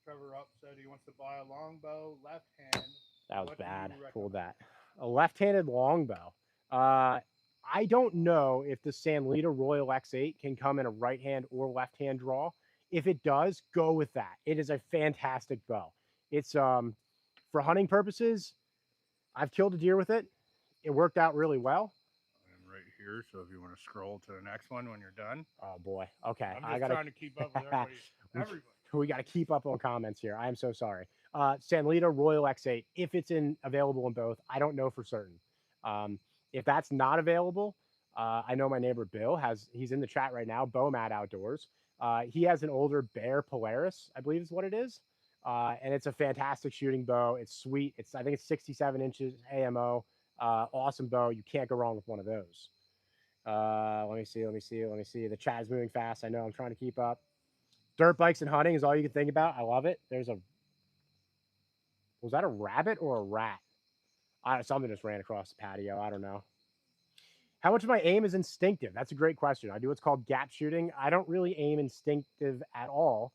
Trevor Up said he wants to buy a longbow, left hand.
That was bad. Pulled that. A left-handed longbow. I don't know if the Sanlita Royal X8 can come in a right hand or left hand draw. If it does, go with that. It is a fantastic bow. It's for hunting purposes. I've killed a deer with it. It worked out really well.
I'm right here, so if you want to scroll to the next one when you're done.
Oh boy. Okay.
I'm just trying to keep up with everybody.
We got to keep up on comments here. I am so sorry. Sanlita Royal X8, if it's available in both, I don't know for certain. If that's not available, I know my neighbor Bill he's in the chat right now, Bowmat Outdoors. He has an older Bear Polaris, I believe is what it is. And it's a fantastic shooting bow. It's sweet. I think it's 67 inches AMO. Awesome bow. You can't go wrong with one of those. Let me see. The chat is moving fast. I know I'm trying to keep up. Dirt bikes and hunting is all you can think about. I love it. Was that a rabbit or a rat? Something just ran across the patio. I don't know. How much of my aim is instinctive? That's a great question. I do what's called gap shooting. I don't really aim instinctive at all.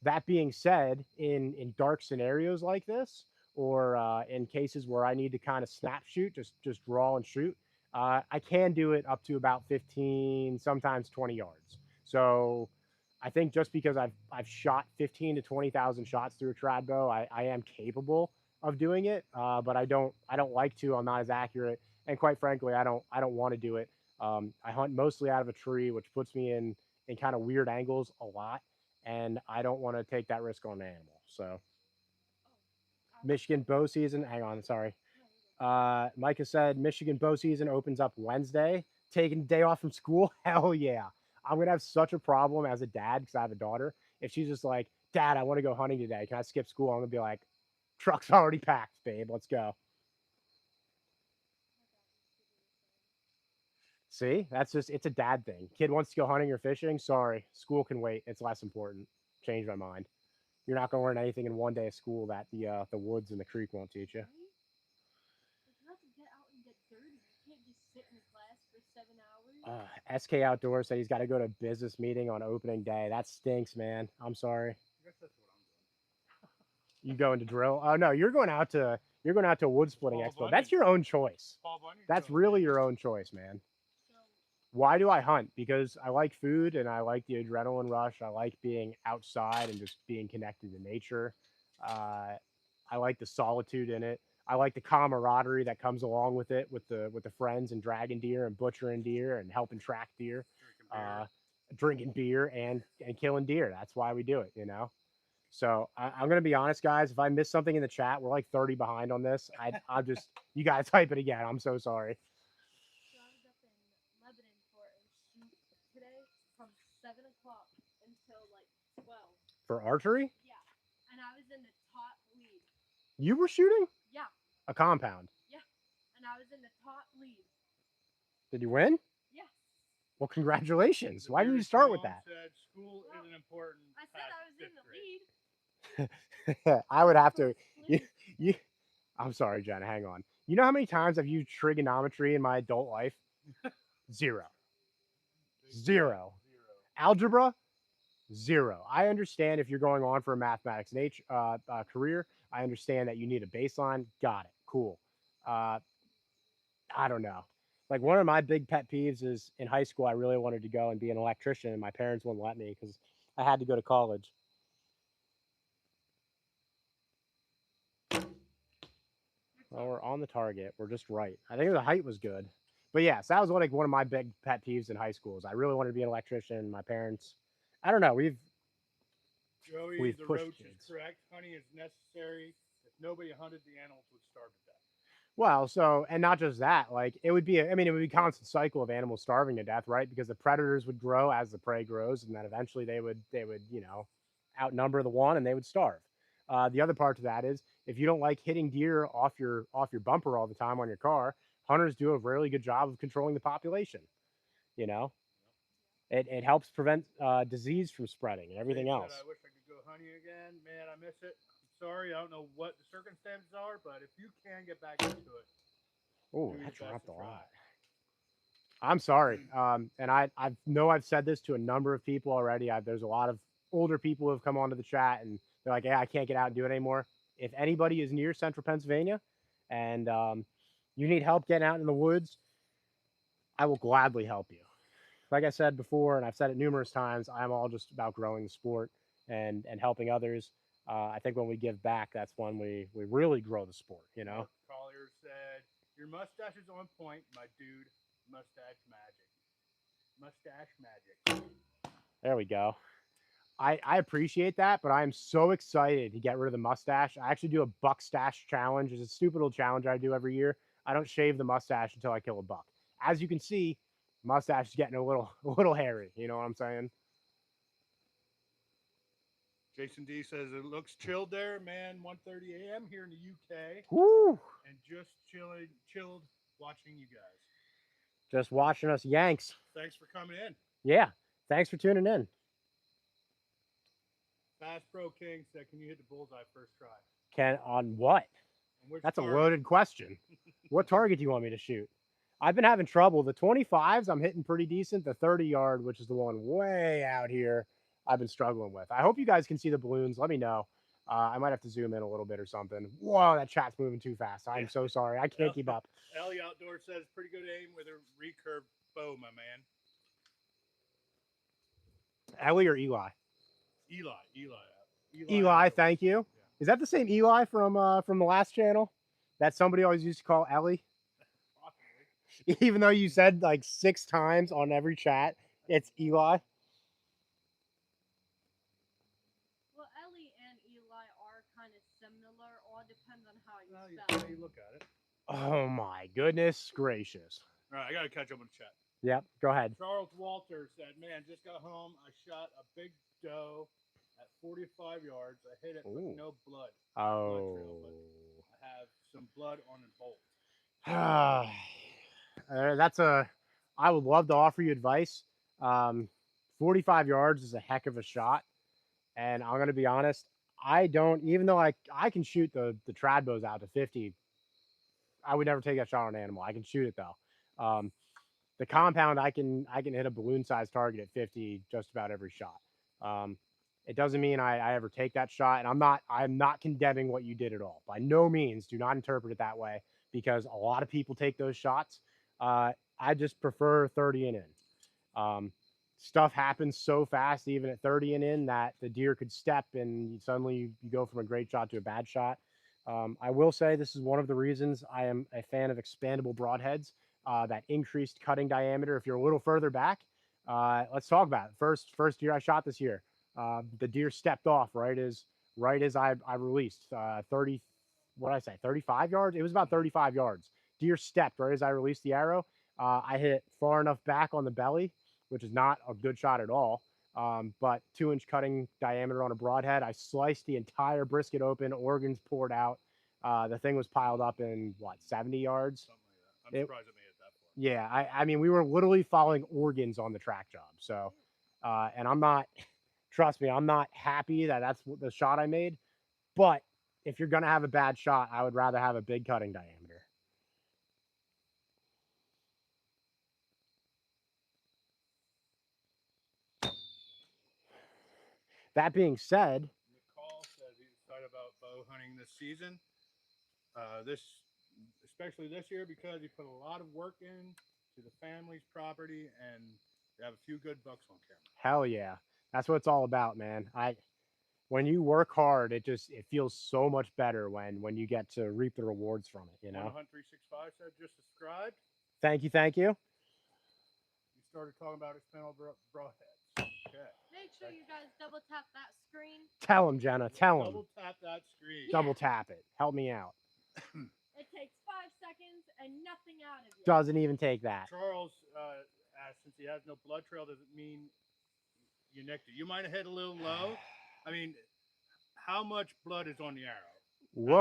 That being said, in dark scenarios like this, or in cases where I need to kind of snap shoot, just draw and shoot, I can do it up to about 15, sometimes 20 yards. So I think just because I've shot 15 to 20,000 shots through a trad bow, I am capable of doing it. But I don't like to. I'm not as accurate, and quite frankly, I don't want to do it I hunt mostly out of a tree, which puts me in kind of weird angles a lot, and I don't want to take that risk on an animal. So Michigan bow season. Hang on, sorry. Micah said Michigan bow season opens up Wednesday. Taking the day off from school? Hell yeah. I'm gonna have such a problem as a dad because I have a daughter. If she's just like, Dad, I want to go hunting today. Can I skip school? I'm gonna be like, truck's already packed, babe. Let's go. See, that's just it's a dad thing. Kid wants to go hunting or fishing. Sorry, school can wait. It's less important. Change my mind. You're not gonna learn anything in one day of school that the woods and the creek won't teach you.
Right? Like, you have to get out and get dirty. You can't just sit in class for 7 hours.
SK Outdoors said he's got to go to a business meeting on opening day. That stinks, man. I'm sorry.
I guess that's what I'm doing.
You going to drill? Oh no, you're going out to a wood splitting
Fall
expo.
bunny.
That's your own choice.
Paul Bunyan
That's
drilled,
really
baby.
your own choice, man.
So,
Why do I hunt? Because I like food and I like the adrenaline rush. I like being outside and just being connected to nature. I like the solitude in it. I like the camaraderie that comes along with it, with the friends and dragging deer and butchering deer and helping track deer,
Drinking beer.
drinking beer and killing deer. That's why we do it, you know. So I'm gonna be honest, guys. If I miss something in the chat, we're like 30 behind on this. I'll just you guys type it again. I'm so sorry.
so I was up in Lebanon for a shoot today from 7 o'clock until like 12.
For archery,
Yeah. And I was in the top lead.
you were shooting
Yeah.
a compound.
And I was in the top lead.
Did you win?
Yes.
Well, congratulations.
The
Why didn't you
bearded
start with
Tom
that?
Said school
Well,
isn't important.
I said
past
I was in
fifth
the
grade.
lead.
I would have to.
Please.
You. I'm sorry, Jen. Hang on. You know how many times I've used trigonometry in my adult life? Zero. Zero. Algebra? Zero. I understand if you're going on for a mathematics career. I understand that you need a baseline. Got it. Cool. I don't know. Like one of my big pet peeves is in high school, I really wanted to go and be an electrician, and my parents wouldn't let me because I had to go to college. Well, we're on the target. We're just right. I think the height was good. But yes, that was like one of my big pet peeves in high school. Is I really wanted to be an electrician. My parents, I don't know.
Joey,
We've
the
pushed
roach
kids.
is correct. Hunting is necessary. If nobody hunted, the animals would starve to death.
Well, so and not just that. Like it would be. I mean, it would be a constant cycle of animals starving to death, right? Because the predators would grow as the prey grows, and then eventually they would outnumber the one, and they would starve. The other part to that is if you don't like hitting deer off your bumper all the time on your car, hunters do a really good job of controlling the population. You know, it helps prevent disease from spreading and everything
Dave
else.
Said, I wish I could go hunting again. Man, I miss it. I'm sorry. I don't know what the circumstances are, but if you can get back into it,
Oh,
do your
that
best
dropped
to
a
try.
lot. I'm sorry. And I know I've said this to a number of people already. There's a lot of older people who have come onto the chat and they're like, "Yeah, I can't get out and do it anymore." If anybody is near Central Pennsylvania and you need help getting out in the woods, I will gladly help you. Like I said before, and I've said it numerous times, I'm all just about growing the sport and helping others. I think when we give back, that's when we really grow the sport. You know.
Mark Collier said, your mustache is on point, my dude. Mustache magic. Mustache magic.
There we go. I appreciate that, but I'm so excited to get rid of the mustache. I actually do a buck stash challenge. It's a stupid little challenge I do every year. I don't shave the mustache until I kill a buck. As you can see, mustache is getting a little hairy. You know what I'm saying?
Jason D says it looks chilled there, man. 1:30 a.m. here in the UK,
Woo!
and just chilled watching you guys.
Just watching us Yanks.
Thanks for coming in.
Yeah. Thanks for tuning in.
Fast Pro King said, "Can you hit the bullseye first try?"
Can on what?
On which
That's a
target?
loaded question. What target do you want me to shoot? I've been having trouble. The 25s, I'm hitting pretty decent. The 30-yard, which is the one way out here, I've been struggling with. I hope you guys can see the balloons. Let me know. I might have to zoom in a little bit or something. Whoa, that chat's moving too fast. I'm so sorry. I can't keep up.
Ellie Outdoor says, pretty good aim with a recurve bow, my man.
Ellie or Eli?
Eli,
Thank you.
Yeah.
Is that the same Eli from the last channel that somebody always used to call Ellie? Even though you said like 6 times on every chat, it's Eli.
Well, Ellie and Eli are kind of similar. All depends on how you
Well,
spell.
how you look at it.
Oh my goodness gracious.
All right, I got to catch up with the chat.
Yep, go ahead.
Charles Walter said, "Man, just got home. I shot a big doe at 45 yards. I hit it
Ooh.
with no blood.
Oh.
Trail, but I have some blood on a bolt."
That's a. I would love to offer you advice. 45 yards is a heck of a shot, and I'm gonna be honest. I don't, even though I can shoot the trad bows out to 50. I would never take that shot on an animal. I can shoot it though. The compound, I can hit a balloon sized target at 50 just about every shot. It doesn't mean I ever take that shot, and I'm not condemning what you did at all. By no means, do not interpret it that way, because a lot of people take those shots. I just prefer 30 and in. Stuff happens so fast, even at 30 and in, that the deer could step and suddenly you go from a great shot to a bad shot. I will say this is one of the reasons I am a fan of expandable broadheads, that increased cutting diameter. If you're a little further back, let's talk about it. First deer I shot this year, the deer stepped off right as I released 30. What did I say? 35 yards. It was about 35 yards. Deer stepped right as I released the arrow. I hit it far enough back on the belly, which is not a good shot at all. But 2-inch cutting diameter on a broadhead. I sliced the entire brisket open. Organs poured out. The thing was piled up in what, 70 yards?
Something like that. I'm surprised it made it that far.
Yeah, I mean, we were literally following organs on the track job. So, and I'm not, trust me, I'm not happy that that's the shot I made. But if you're gonna have a bad shot, I would rather have a big cutting diameter. That being said,
McCall said he's excited about bow hunting this season. Especially this year, because he put a lot of work in to the family's property, and they have a few good bucks on camera.
hell yeah, that's what it's all about, man. When you work hard, it feels so much better when you get to reap the rewards from it. You know.
Hunt 365 said, "Just subscribed."
Thank you, thank you.
You started talking about expandable broadheads. Okay.
Make sure you guys double tap that screen.
Tell him, Jenna. Tell him.
Double tap that screen.
Double tap it. Help me out.
It takes 5 seconds and nothing out of you.
Doesn't even take that.
Charles asked, since he has no blood trail, does it mean you nicked it? You might have hit a little low. I mean, how much blood is on the arrow?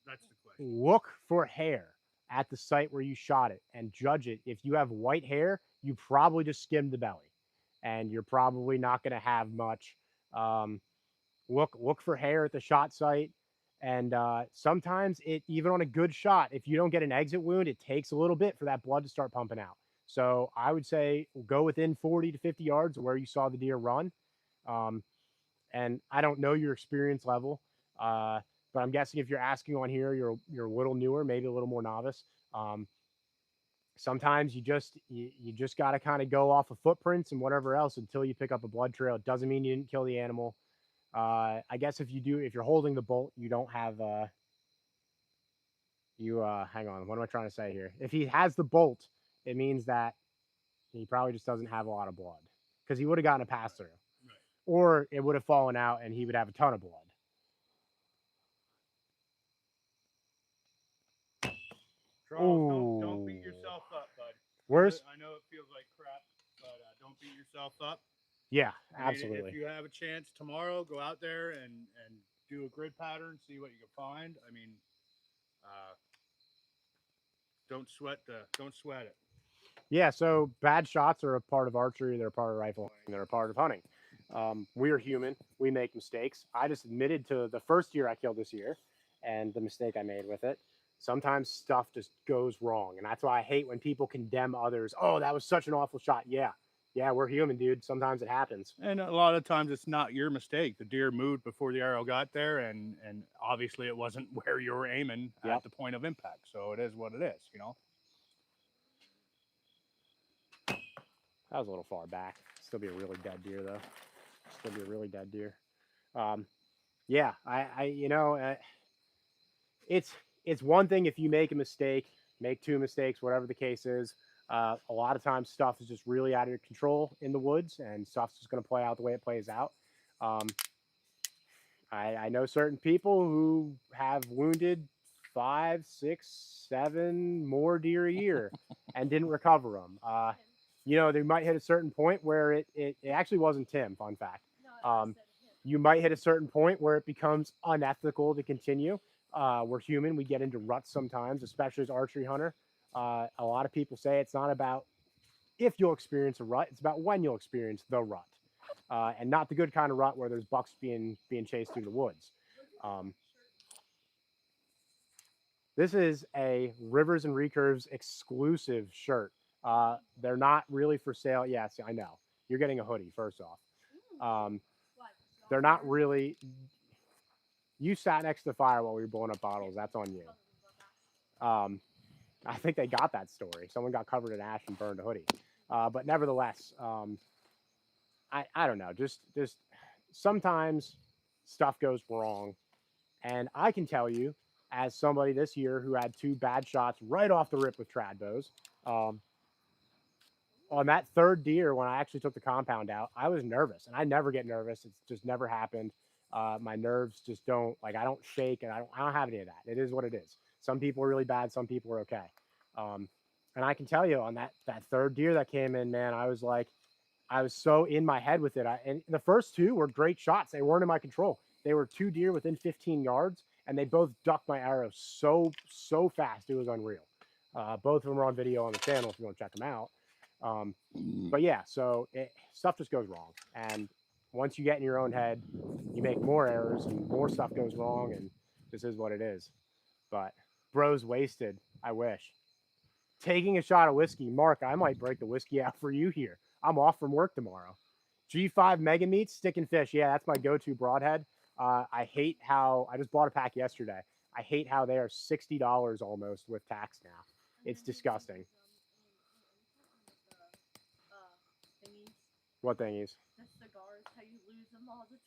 That's the question.
Look for hair at the site where you shot it and judge it. If you have white hair, you probably just skimmed the belly, and you're probably not going to have much. Look for hair at the shot site. And sometimes even on a good shot, if you don't get an exit wound, it takes a little bit for that blood to start pumping out. So I would say go within 40 to 50 yards of where you saw the deer run. And I don't know your experience level, but I'm guessing if you're asking on here, you're a little newer, maybe a little more novice. Sometimes you just got to kind of go off of footprints and whatever else until you pick up a blood trail. It doesn't mean you didn't kill the animal. I guess if you're holding the bolt, you don't have hang on, what am I trying to say here? If he has the bolt, it means that he probably just doesn't have a lot of blood, because he would have gotten a pass through,
Right.
or it would have fallen out and he would have a ton of blood.
Charles, don't beat yourself up, bud. I know it feels like crap, but don't beat yourself up.
Yeah,
I mean,
absolutely.
if you have a chance tomorrow, go out there and do a grid pattern, see what you can find. I mean, don't sweat it.
Yeah, so bad shots are a part of archery. They're a part of rifle hunting. They're a part of hunting. We are human. We make mistakes. I just admitted to the first deer I killed this year and the mistake I made with it. Sometimes stuff just goes wrong, and that's why I hate when people condemn others. Oh, that was such an awful shot. Yeah, we're human, dude. Sometimes it happens.
And a lot of times it's not your mistake. The deer moved before the arrow got there, and obviously it wasn't where you were aiming at the point of impact. So it is what it is, you know.
That was a little far back. Still be a really dead deer, though. Still be a really dead deer. Yeah, it's one thing if you make a mistake, make 2 mistakes, whatever the case is. A lot of times stuff is just really out of your control in the woods, and stuff's just going to play out the way it plays out. Um, I know certain people who have wounded 5, 6, 7 more deer a year and didn't recover them. You know, they might hit a certain point where it actually wasn't Tim, fun fact. You might hit a certain point where it becomes unethical to continue. We're human. We get into ruts sometimes, especially as archery hunter. A lot of people say it's not about if you'll experience a rut, it's about when you'll experience the rut. And not the good kind of rut where there's bucks being chased through the woods. This is a Rivers and Recurves exclusive shirt. They're not really for sale. Yes, I know. You're getting a hoodie, first off. They're not really. You sat next to the fire while we were blowing up bottles. That's on you. I think they got that story. Someone got covered in ash and burned a hoodie. But nevertheless, I don't know. Just sometimes stuff goes wrong. And I can tell you, as somebody this year who had 2 bad shots right off the rip with trad bows, on that 3rd deer, when I actually took the compound out, I was nervous. And I never get nervous. It's just never happened. My nerves just don't, like, I don't shake, and I don't have any of that. It is what it is. Some people are really bad. Some people are okay. And I can tell you on that 3rd deer that came in, man, I was like, I was so in my head with it. And the first 2 were great shots. They weren't in my control. They were 2 deer within 15 yards, and they both ducked my arrow so fast. It was unreal. Both of them are on video on the channel if you want to check them out. But yeah, so stuff just goes wrong. And once you get in your own head, you make more errors and more stuff goes wrong, and this is what it is. But bro's wasted. I wish. Taking a shot of whiskey. Mark, I might break the whiskey out for you here. I'm off from work tomorrow. G5 Mega Meats, stick and fish. Yeah, that's my go-to broadhead. I hate how, I just bought a pack yesterday. I hate how they are $60 almost with tax now. It's disgusting. What thingies?
The cigars, how you lose them all the time.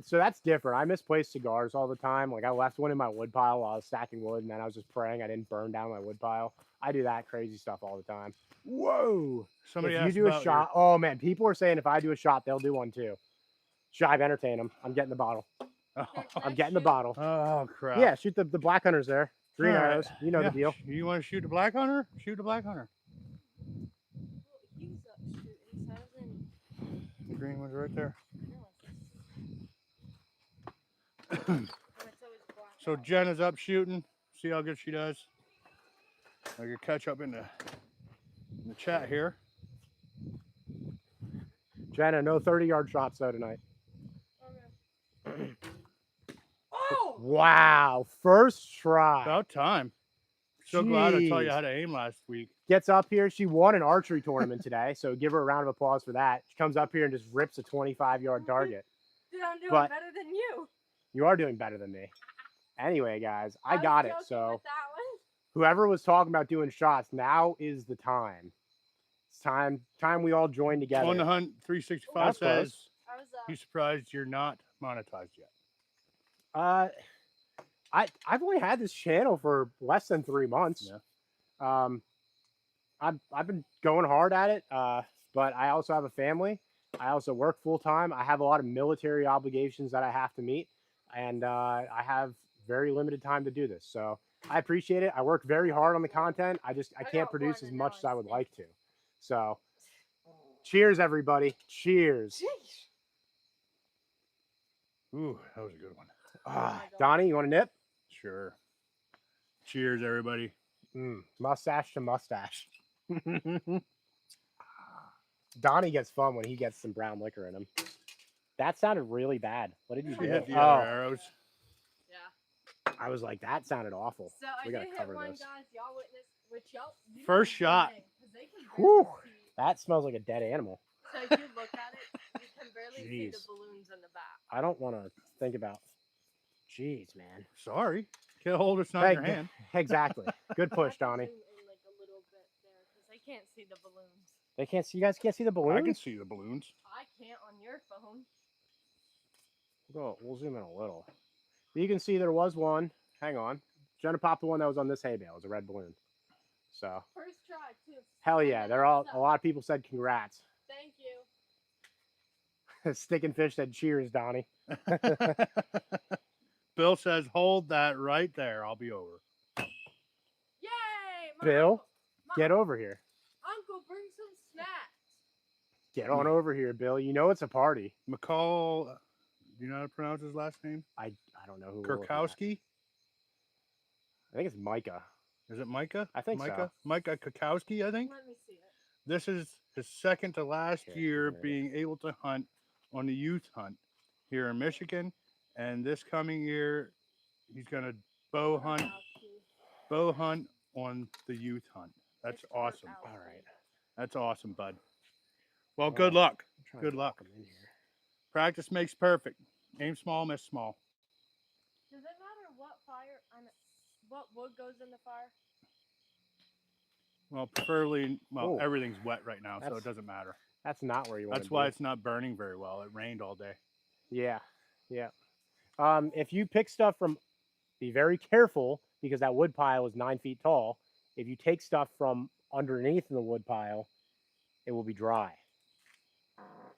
So that's different. I misplace cigars all the time. Like I left one in my wood pile while I was stacking wood, and then I was just praying I didn't burn down my wood pile. I do that crazy stuff all the time. Whoa!
Somebody
if
asked
you do a
about
shot, oh man, people are saying if I do a shot, they'll do one too. Shive, entertain them. I'm getting the bottle. I'm getting the bottle.
Oh crap!
Yeah, shoot the black hunters there. Green
All right.
arrows. You know
Yeah.
the deal.
You want to shoot a black hunter? Shoot a black hunter.
He's up shooting, so I was in.
The green one's right there. So Jenna's up shooting. See how good she does. I can catch up in the chat here.
Jenna, no 30-yard shots though tonight.
Okay. Oh!
Wow, first try.
About time. So glad I taught you
Jeez.
how to aim last week.
Gets up here. She won an archery tournament today, so give her a round of applause for that. She comes up here and just rips a 25-yard target.
Dude, I'm doing
But-
better than you.
You are doing better than me. Anyway, guys, I
was
got it.
joking
So
with that one.
whoever was talking about doing shots, now is the time. It's time we all join together.
On the Hunt 365
That's close.
says,
I was
he's surprised you're not monetized yet.
I've only had this channel for less than 3 months.
Yeah.
I've been going hard at it, but I also have a family. I also work full time. I have a lot of military obligations that I have to meet, and I have very limited time to do this. So I appreciate it. I work very hard on the content. I can't
got
produce
one
as
and
much
now
as I
I
would
see.
like to. So cheers, everybody. Cheers.
Sheesh.
Ooh, that was a good one.
my God.
Donnie, you want a nip?
Sure. Cheers, everybody.
Mustache to mustache. Donnie gets fun when he gets some brown liquor in him. That sounded really bad. What did you
She
do?
hit the
Oh,
other arrows.
Yeah.
I was like, that sounded awful.
So I
We gotta
did hit
cover
one,
this.
guys. Y'all witnessed, which y'all. you
First
know
shot.
thing, 'cause they can
Whew.
barely see.
That smells like a dead animal.
So if you look at it, you can barely see the
Jeez.
balloons in the back.
I don't want to think about. Jeez, man.
Sorry. Can't hold it's not
Hey,
in your hand.
Exactly. Good push,
I can
Donnie.
zoom in like a little bit there because they can't see the balloons.
They can't see. You guys can't see the balloons.
I can see the balloons.
I can't on your phone.
We'll zoom in a little. You can see there was one. Hang on. Jenna popped the one that was on this hay bale. It was a red balloon. So
First try too.
hell
And
yeah,
then
they're all.
that's
A lot of people said congrats.
Thank you.
Stick and Fish said cheers, Donnie.
Bill says, hold that right there. I'll be over.
Yay!
Bill,
My
get over here.
uncle, bring some snacks.
Get on over here, Bill. You know it's a party.
McCall, do you know how to pronounce his last name?
I don't know who. we're looking at.
Kurkowski?
I think it's Micah.
Is it Micah?
I think
Micah?
so.
Micah Kukowski, I think.
Let me see it.
This is his second to last
Here,
year
here.
being able to hunt on the youth hunt here in Michigan. And this coming year, he's going to bow hunt on the youth hunt. That's
It's
awesome.
Kurkowski.
All right.
That's awesome, bud. Well,
Well,
good luck.
I'm trying
Good
to
luck.
walk 'em in here.
Practice makes perfect. Aim small, miss small.
Does it matter what fire? What wood goes in the fire?
Well, preferably, well,
Oh.
everything's wet right now, so
That's-
it doesn't matter.
That's not where you want
That's
to
why
be.
it's not burning very well. It rained all day.
Yeah, yeah. If you pick stuff from, be very careful because that wood pile is 9 feet tall. If you take stuff from underneath in the wood pile, it will be dry.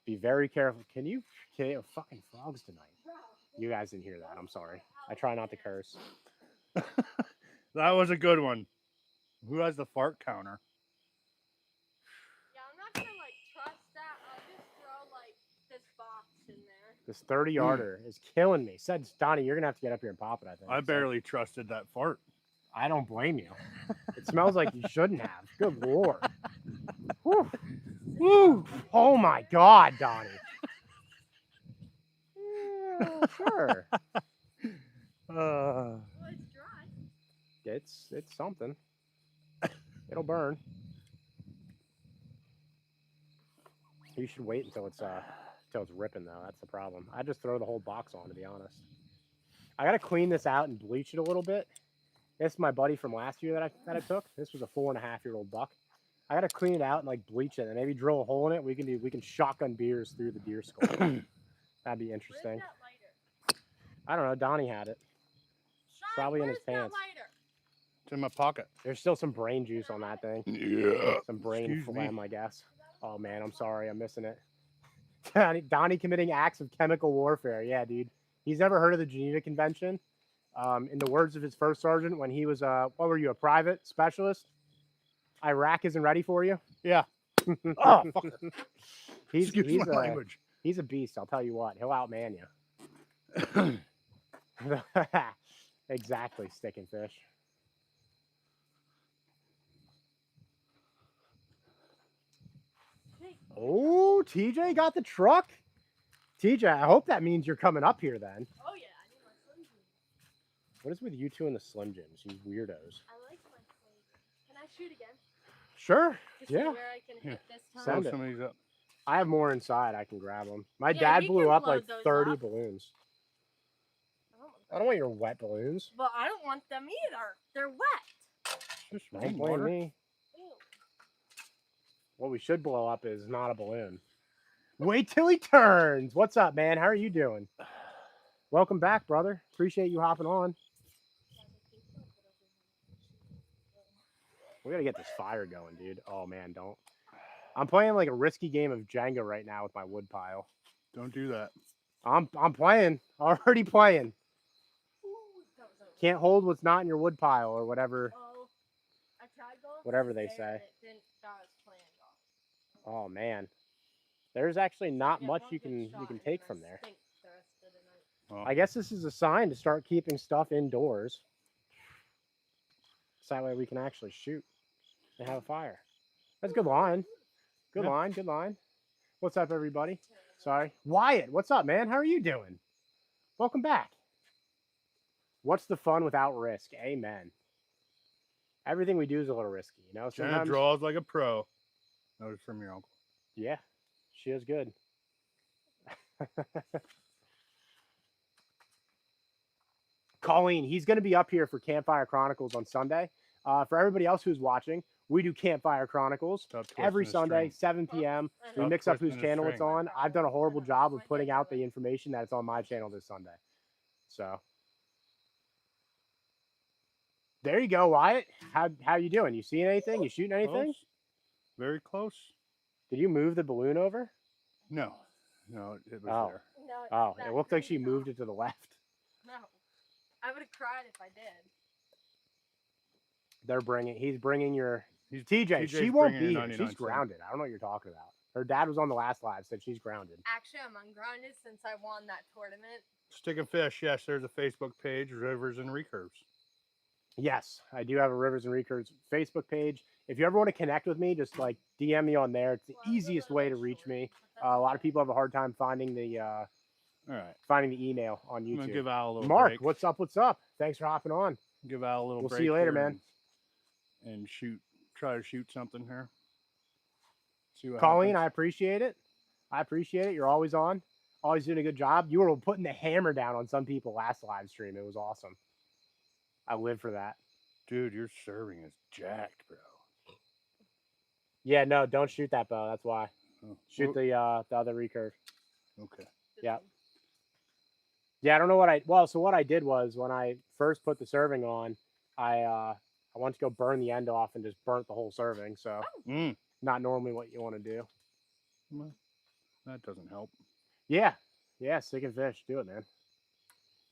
Be very careful. Can you kill fucking frogs tonight? You guys didn't hear that. I'm sorry. I try not to curse.
That was a good one. Who has the fart counter?
Yeah, I'm not gonna like trust that. I'll just throw like this box in there.
This 30-yarder is killing me. Said Donnie, you're gonna have to get up here and pop it. I think.
I
So,
barely trusted that fart.
I don't blame you. It smells like you shouldn't have. Good lord. Whew.
Woo!
Oh my God, Donnie. Yeah, sure.
Well, it's dry.
It's something. It'll burn. You should wait until it's ripping though. That's the problem. I just throw the whole box on, to be honest. I gotta clean this out and bleach it a little bit. This is my buddy from last year that I took. This was a 4.5-year-old buck. I gotta clean it out and like bleach it and maybe drill a hole in it. We can shotgun beers through the deer skull. That'd be
Where's
interesting.
that lighter?
I don't know. Donnie had it.
Sean,
Probably in his
where's
pants.
that lighter?
It's in my pocket.
There's still some brain juice on that thing.
Yeah.
Some brain
Excuse me.
phlegm, I guess. Oh man, I'm sorry, I'm missing it. Donnie committing acts of chemical warfare. Yeah, dude. He's never heard of the Geneva Convention. In the words of his first sergeant, when he was what were you, a private specialist? Iraq isn't ready for you.
Yeah. Oh, fuck.
he's
Excuse my language.
he's a beast. I'll tell you what. He'll outman you. Exactly, Stick and Fish. Oh, TJ got the truck. TJ, I hope that means you're coming up here then.
Oh yeah, I need my Slim Jim.
What is with you two and the Slim Jims, you weirdos?
I like my Slim Jim. Can I shoot again?
Sure.
To see
Yeah.
where I can hit this time.
Send
Blow
it.
some of these up.
I have more inside. I can grab them. My
Yeah,
dad
you
blew
can
up
blow
like
those
30
up.
balloons.
Oh,
I don't want your wet balloons.
but I don't want them either. They're wet.
Just
Don't blame
rainwater.
me.
Ew.
What we should blow up is not a balloon. Wait till he turns. What's up, man? How are you doing? Welcome back, brother. Appreciate you hopping on. We gotta get this fire going, dude. Oh man, don't. I'm playing like a risky game of Jenga right now with my wood pile.
Don't do that.
I'm playing. Already playing.
Ooh, that was a-
Can't hold what's not in your wood pile or whatever.
Oh, I tried going.
Whatever they
there,
say.
and it didn't go as planned.
Oh man. There's actually not
Yeah,
much
one
you
good
can
shot, and
take
then
from
I
there.
stink the rest of the night.
Well,
I guess this is a sign to start keeping stuff indoors. So that way we can actually shoot and have a fire. That's a good line. Good
Yeah.
line, good line. What's up, everybody? Sorry. Wyatt, what's up, man? How are you doing? Welcome back. What's the fun without risk? Amen. Everything we do is a little risky, you know?
Jenna
Sometimes,
draws like a pro. That was from your uncle.
yeah, she is good. Colleen, he's going to be up here for Campfire Chronicles on Sunday. For everybody else who's watching, we do Campfire Chronicles
Stop twisting
every
the
Sunday,
string.
7 p.m.
I
We
know.
mix up whose
twisting the
channel it's
string.
on. I've done a horrible job of putting out the information that's on my channel this Sunday. So, There you go, Wyatt. How you doing? You seeing anything? You shooting anything?
Close. Very close.
Did you move the balloon over?
No, no, it was
Oh.
there.
No, it's
Oh,
that
it looked like she
green
moved
dot.
it to the left.
No, I would have cried if I did.
He's bringing your
He's
TJ.
TJ's
She won't
bringing
be
a
here.
99
She's
cent.
grounded. I don't know what you're talking about. Her dad was on the last live, said she's grounded.
Actually, I'm ungrounded since I won that tournament.
Stick and fish. Yes, there's a Facebook page, Rivers and Recurves.
Yes, I do have a Rivers and Recurves Facebook page. If you ever want to connect with me, just like DM me on there. It's the
Well, I was a
easiest
little
way
bit
to reach
short,
me.
but that's
A lot of
okay.
people have a hard time finding the
All right.
email on
I'm gonna
YouTube.
give Al a little
Mark,
break.
what's up? What's up? Thanks for hopping on.
Give Al a little
We'll
break.
see you later,
here
man.
And shoot. Try to shoot something here. See what
Colleen, I
happens.
appreciate it. I appreciate it. You're always on. Always doing a good job. You were putting the hammer down on some people last live stream. It was awesome. I live for that.
Dude, your serving is jacked, bro.
Yeah, no, don't shoot that bow. That's why.
Oh,
Shoot the other recurve.
okay.
Yeah. Yeah, I don't know so what I did was when I first put the serving on, I wanted to go burn the end off and just burnt the whole serving. So not normally what you want to do.
Well, that doesn't help.
Yeah. Yeah, stick and fish. Do it, man.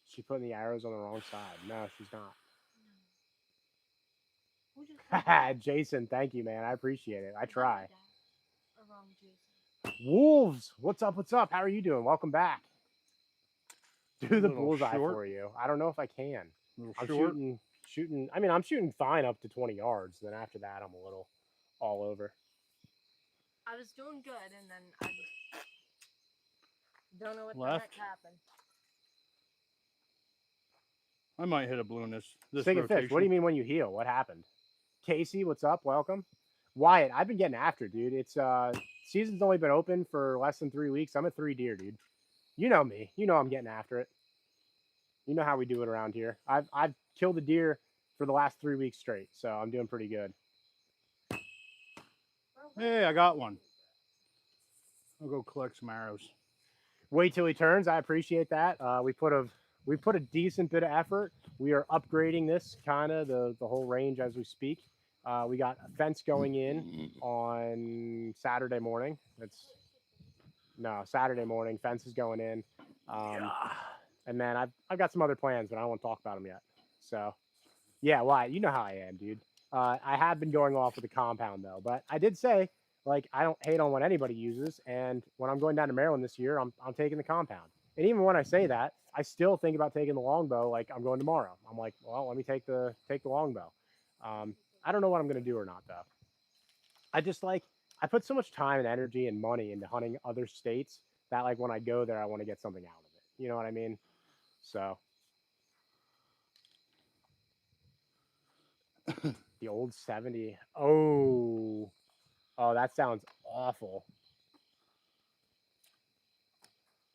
She's putting the arrows on the wrong side. No, she's not.
Who just said that?
Jason, thank you, man. I appreciate it. I
Is that
try.
my dad? Or wrong Jason?
Wolves, what's up? What's up? How are you doing? Welcome back. Do the
Little
bullseye
short.
for you. I don't know if I can.
A little
I'm
short.
shooting. I mean, I'm shooting fine up to 20 yards. Then after that, I'm a little all over.
I was doing good, and then I don't know what the
Left.
heck happened.
I might hit a balloon this
Stick and
rotation.
fish. What do you mean when you heal? What happened? Casey, what's up? Welcome. Wyatt, I've been getting after it, dude. It's season's only been open for less than 3 weeks. I'm at 3 deer, dude. You know me. You know I'm getting after it. You know how we do it around here. I've killed a deer for the last 3 weeks straight, so I'm doing pretty good.
Hey, I got one. I'll go collect some arrows.
Wait till he turns. I appreciate that. We put a decent bit of effort. We are upgrading this kind of the whole range as we speak. We got a fence going in on Saturday morning. Saturday morning. Fence is going in. And then I've got some other plans, but I don't want to talk about them yet. So, yeah, why? You know how I am, dude. I have been going off with the compound though, but I did say like I don't hate on what anybody uses, and when I'm going down to Maryland this year, I'm taking the compound. And even when I say that, I still think about taking the longbow. Like I'm going tomorrow. I'm like, well, let me take the longbow. I don't know what I'm gonna do or not though. I put so much time and energy and money into hunting other states that like when I go there, I want to get something out of it. You know what I mean? So the old 70. Oh, that sounds awful.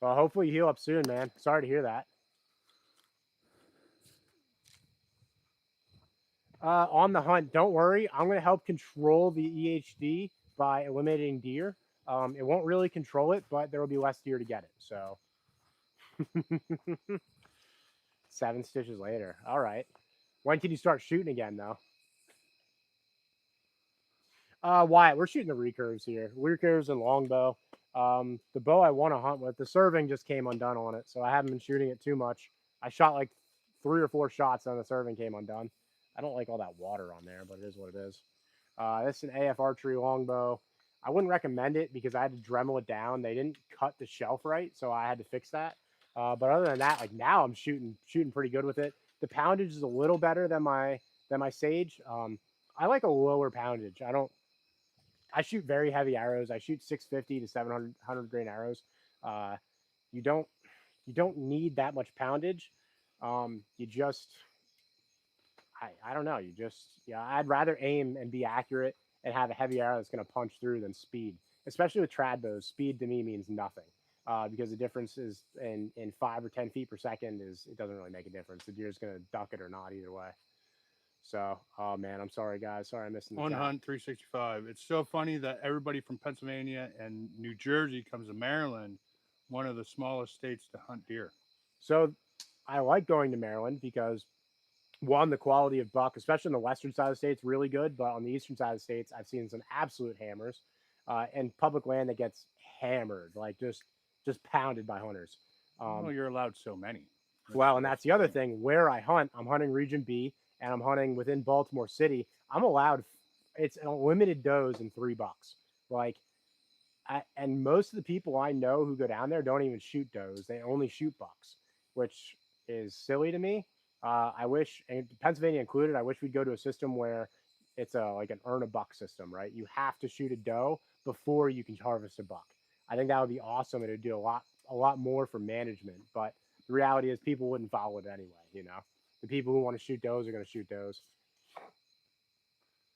Well, hopefully you heal up soon, man. Sorry to hear that. On the hunt, don't worry. I'm going to help control the EHD by eliminating deer. It won't really control it, but there will be less deer to get it. So 7 stitches later. All right. When can you start shooting again, though? Wyatt, we're shooting the recurves here. Recurves and longbow. The bow I want to hunt with, the serving just came undone on it, so I haven't been shooting it too much. I shot like 3 or 4 shots, and the serving came undone. I don't like all that water on there, but it is what it is. This is an AF archery longbow. I wouldn't recommend it because I had to Dremel it down. They didn't cut the shelf right, so I had to fix that. But other than that, like now I'm shooting pretty good with it. The poundage is a little better than my Sage. I like a lower poundage. I shoot very heavy arrows. I shoot 650 to 700 grain arrows. You don't need that much poundage. You just, I don't know. I'd rather aim and be accurate and have a heavy arrow that's going to punch through than speed. Especially with trad bows, speed to me means nothing. Because the difference is in 5 or 10 feet per second it doesn't really make a difference. The deer's going to duck it or not either way. So, oh man, I'm sorry guys. Sorry I missed the
On
chat.
Hunt 365. It's so funny that everybody from Pennsylvania and New Jersey comes to Maryland, one of the smallest states to hunt deer.
So I like going to Maryland because one, the quality of buck, especially on the western side of the states, really good. But on the eastern side of the states, I've seen some absolute hammers, and public land that gets hammered, like just pounded by hunters.
Well, you're allowed so many.
Well, and that's the other thing. Where I hunt, I'm hunting Region B, and I'm hunting within Baltimore City. I'm allowed. It's an unlimited does and $3. Like, and most of the people I know who go down there don't even shoot does. They only shoot bucks, which is silly to me. I wish, and Pennsylvania included, I wish we'd go to a system where it's like an earn a buck system, right? You have to shoot a doe before you can harvest a buck. I think that would be awesome, and it'd do a lot more for management. But the reality is, people wouldn't follow it anyway. You know, the people who want to shoot does are going to shoot does.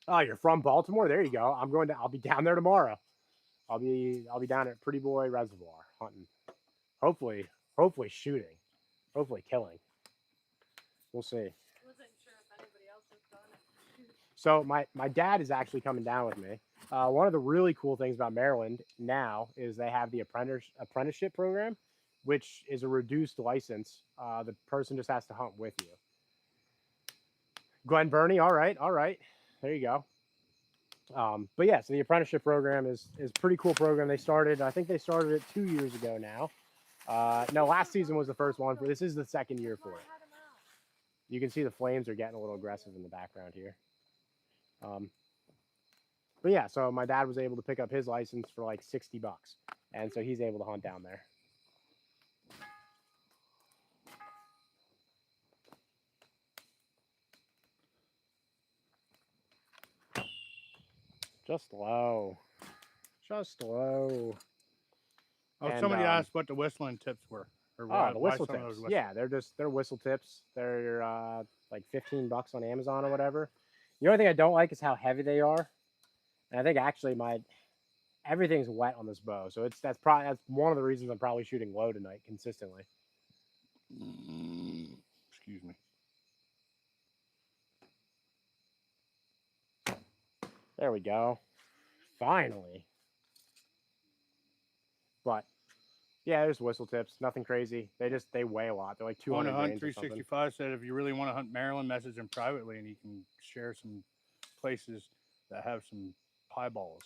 Oh, you're from Baltimore? There you go. I'll be down there tomorrow. I'll be down at Pretty Boy Reservoir hunting. Hopefully shooting. Hopefully killing. We'll see.
Wasn't sure if anybody else has done it.
So my dad is actually coming down with me. One of the really cool things about Maryland now is they have the apprenticeship program, which is a reduced license. The person just has to hunt with you. Glenn Burney, all right. There you go. But yeah, so the apprenticeship program is a pretty cool program. I think they started it 2 years ago now. No, last season was the first one. This is the second year for it. You can see the flames are getting a little aggressive in the background here. But yeah, so my dad was able to pick up his license for like $60, and so he's able to hunt down there. Just low.
Oh,
And,
somebody asked what the whistling tips were. Or
Oh, the whistle
some of
tips.
those
Yeah, they're whistle tips. They're like $15 on Amazon or whatever. The only thing I don't like is how heavy they are. And I think actually everything's wet on this bow, so that's one of the reasons I'm probably shooting low tonight consistently.
Excuse me.
There we go. Finally. But yeah, there's whistle tips. Nothing crazy. They weigh a lot. They're like 200
Hunt
grains or something.
365 said if you really want to hunt Maryland, message him privately, and he can share some places that have some pieballs.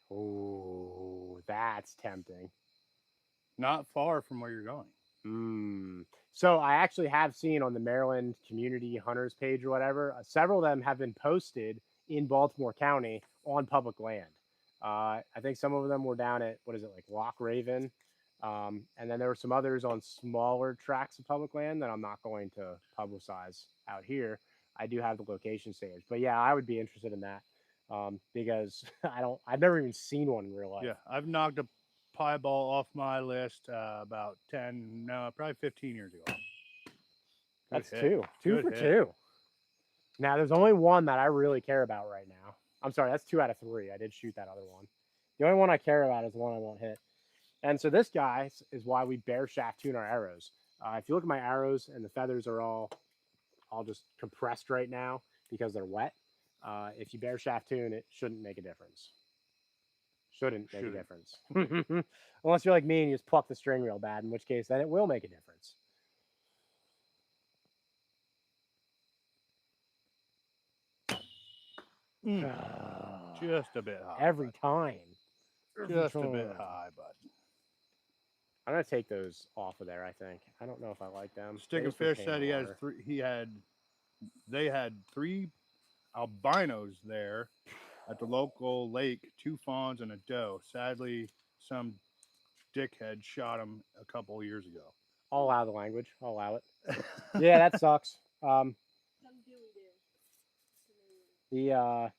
Oh, that's tempting.
Not far from where you're going.
So I actually have seen on the Maryland Community Hunters page or whatever, several of them have been posted in Baltimore County on public land. I think some of them were down at, like Loch Raven. And then there were some others on smaller tracts of public land that I'm not going to publicize out here. I do have the location saved. But yeah, I would be interested in that because I've never even seen one in real life.
Yeah, I've knocked a pieball off my list about 15 years ago.
That's two for two. Now, there's only one that I really care about right now. I'm sorry, that's 2 out of 3. I did shoot that other one. The only one I care about is the one I won't hit. And so this guy is why we bare shaft tune our arrows. If you look at my arrows and the feathers are all just compressed right now because they're wet. If you bare shaft tune, it shouldn't make a difference. Shouldn't make a difference. Unless you're like me and you just pluck the string real bad, in which case then it will make a difference.
Just a bit high.
Every time.
Just a bit high, bud.
I'm gonna take those off of there. I think. I don't know if I like them.
Stick and Fish said they had 3 albinos there at the local lake, 2 fawns and a doe. Sadly, some dickhead shot him a couple years ago.
I'll allow the language. I'll allow it. Yeah, that sucks. The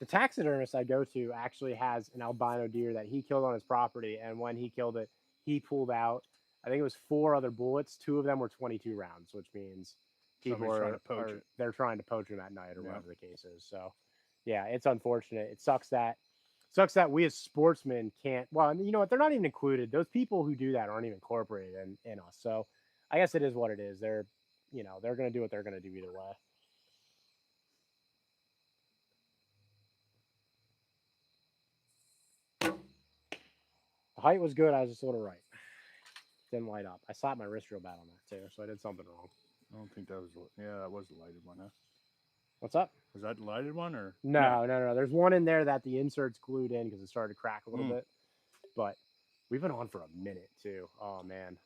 taxidermist I go to actually has an albino deer that he killed on his property, and when he killed it, he pulled out, I think it was 4 other bullets. 2 of them were 22 rounds, which means people they're trying to poach him at night or whatever the case is. So, yeah, it's unfortunate. It sucks that we as sportsmen can't. Well, you know what? They're not even included. Those people who do that aren't even incorporated in us. So, I guess it is what it is. They're going to do what they're going to do either way. The height was good. I was just a little right. Didn't light up. I slapped my wrist real bad on that too, so I did something wrong.
I don't think that was. Yeah, that was the lighted one, huh?
What's up?
Was that the lighted one or
No. There's one in there that the insert's glued in because it started to crack a little bit. But we've been on for a minute too. Oh man.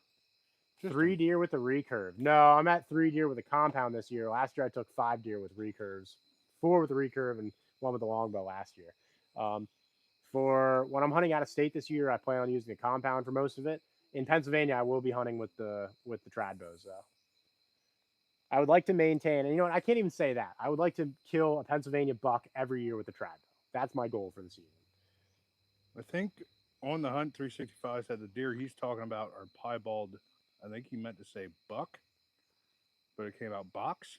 Just
3 deer with the recurve. No, I'm at 3 deer with a compound this year. Last year I took 5 deer with recurves, 4 with the recurve and 1 with the longbow last year. For when I'm hunting out of state this year, I plan on using a compound for most of it. In Pennsylvania, I will be hunting with the trad bows though. I would like to maintain, and you know what? I can't even say that. I would like to kill a Pennsylvania buck every year with the trad bow. That's my goal for the season.
I think on the Hunt 365 said the deer he's talking about are piebald. I think he meant to say buck, but it came out box.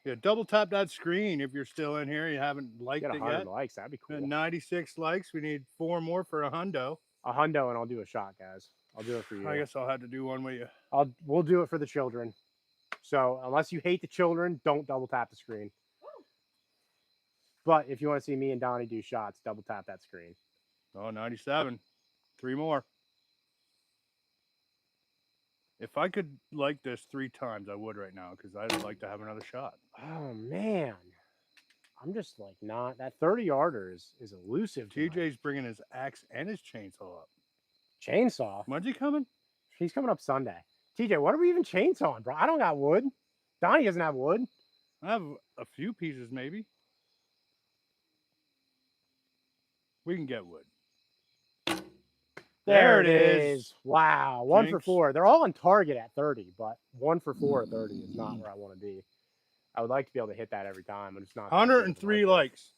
Yeah, double tap that screen if you're still in here. You haven't liked
Get
it
100
yet.
likes. That'd be cool.
96 likes. We need 4 more for a hundo.
A hundo, and I'll do a shot, guys. I'll do it for you.
I guess I'll have to do one with you.
We'll do it for the children. So unless you hate the children, don't double tap the screen. But if you want to see me and Donnie do shots, double tap that screen.
Oh, 97. 3 more. If I could like this 3 times, I would right now because I'd like to have another shot.
Oh man, I'm just like not. That 30-yarder is elusive.
TJ's bringing his axe and his chainsaw up.
Chainsaw?
When's he coming?
He's coming up Sunday. TJ, what are we even chainsawing, bro? I don't got wood. Donnie doesn't have wood.
I have a few pieces, maybe. We can get wood.
There it is. Wow, 1 for
Jinx.
4. They're all on target at 30, but 1 for 4 at 30 is not where I want to be. I would like to be able to hit that every time, but it's not.
103 likes.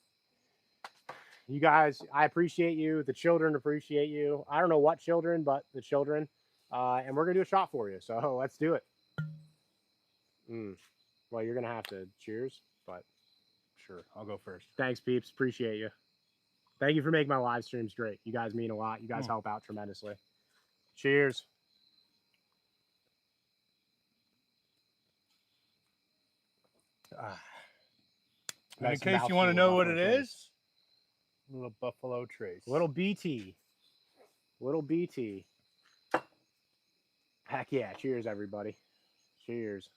You guys, I appreciate you. The children appreciate you. I don't know what children, but the children. And we're going to do a shot for you. So let's do it. Well, you're going to have to cheers, but
Sure, I'll go first.
thanks, peeps. Appreciate you. Thank you for making my live streams great. You guys mean a lot. You guys help out tremendously. Cheers.
In case you want to know what it is, little Buffalo Trace.
Little BT. Little BT. Heck yeah. Cheers, everybody. Cheers.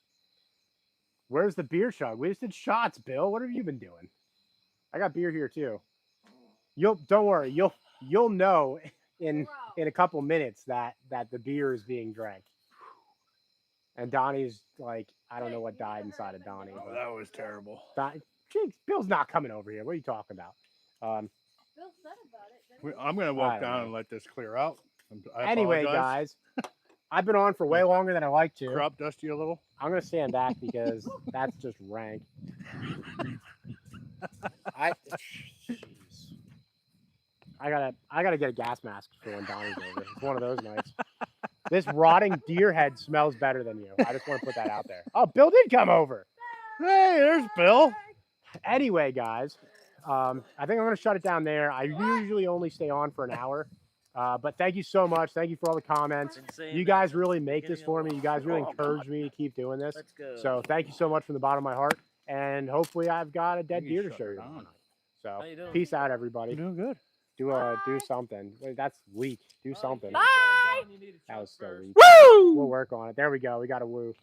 Where's the beer shot? We just did shots, Bill. What have you been doing? I got beer here too. Don't worry. You'll know in a couple minutes that the beer is being drank. And Donnie's like, I don't know what died inside of Donnie.
Oh, that was terrible.
Bill's not coming over here. What are you talking about?
Bill said about it.
I'm going to walk down and let this clear out.
Anyway, guys, I've been on for way longer than I like to.
Crop dust you a little?
I'm going to stand back because that's just rank. I gotta get a gas mask for when Donnie's over. It's one of those nights. This rotting deer head smells better than you. I just want to put that out there. Oh, Bill did come over.
Hey, there's Bill.
Anyway, guys, I think I'm going to shut it down there. I usually only stay on for an hour. But thank you so much. Thank you for all the comments. You guys really make this for me. You guys really encourage me to keep doing this. So thank you so much from the bottom of my heart. And hopefully I've got a dead deer to show you. So peace out, everybody.
You're doing good.
Do something. Wait, that's weak. Do something.
Bye.
That was so weak.
Woo!
We'll work on it. There we go. We got a woo.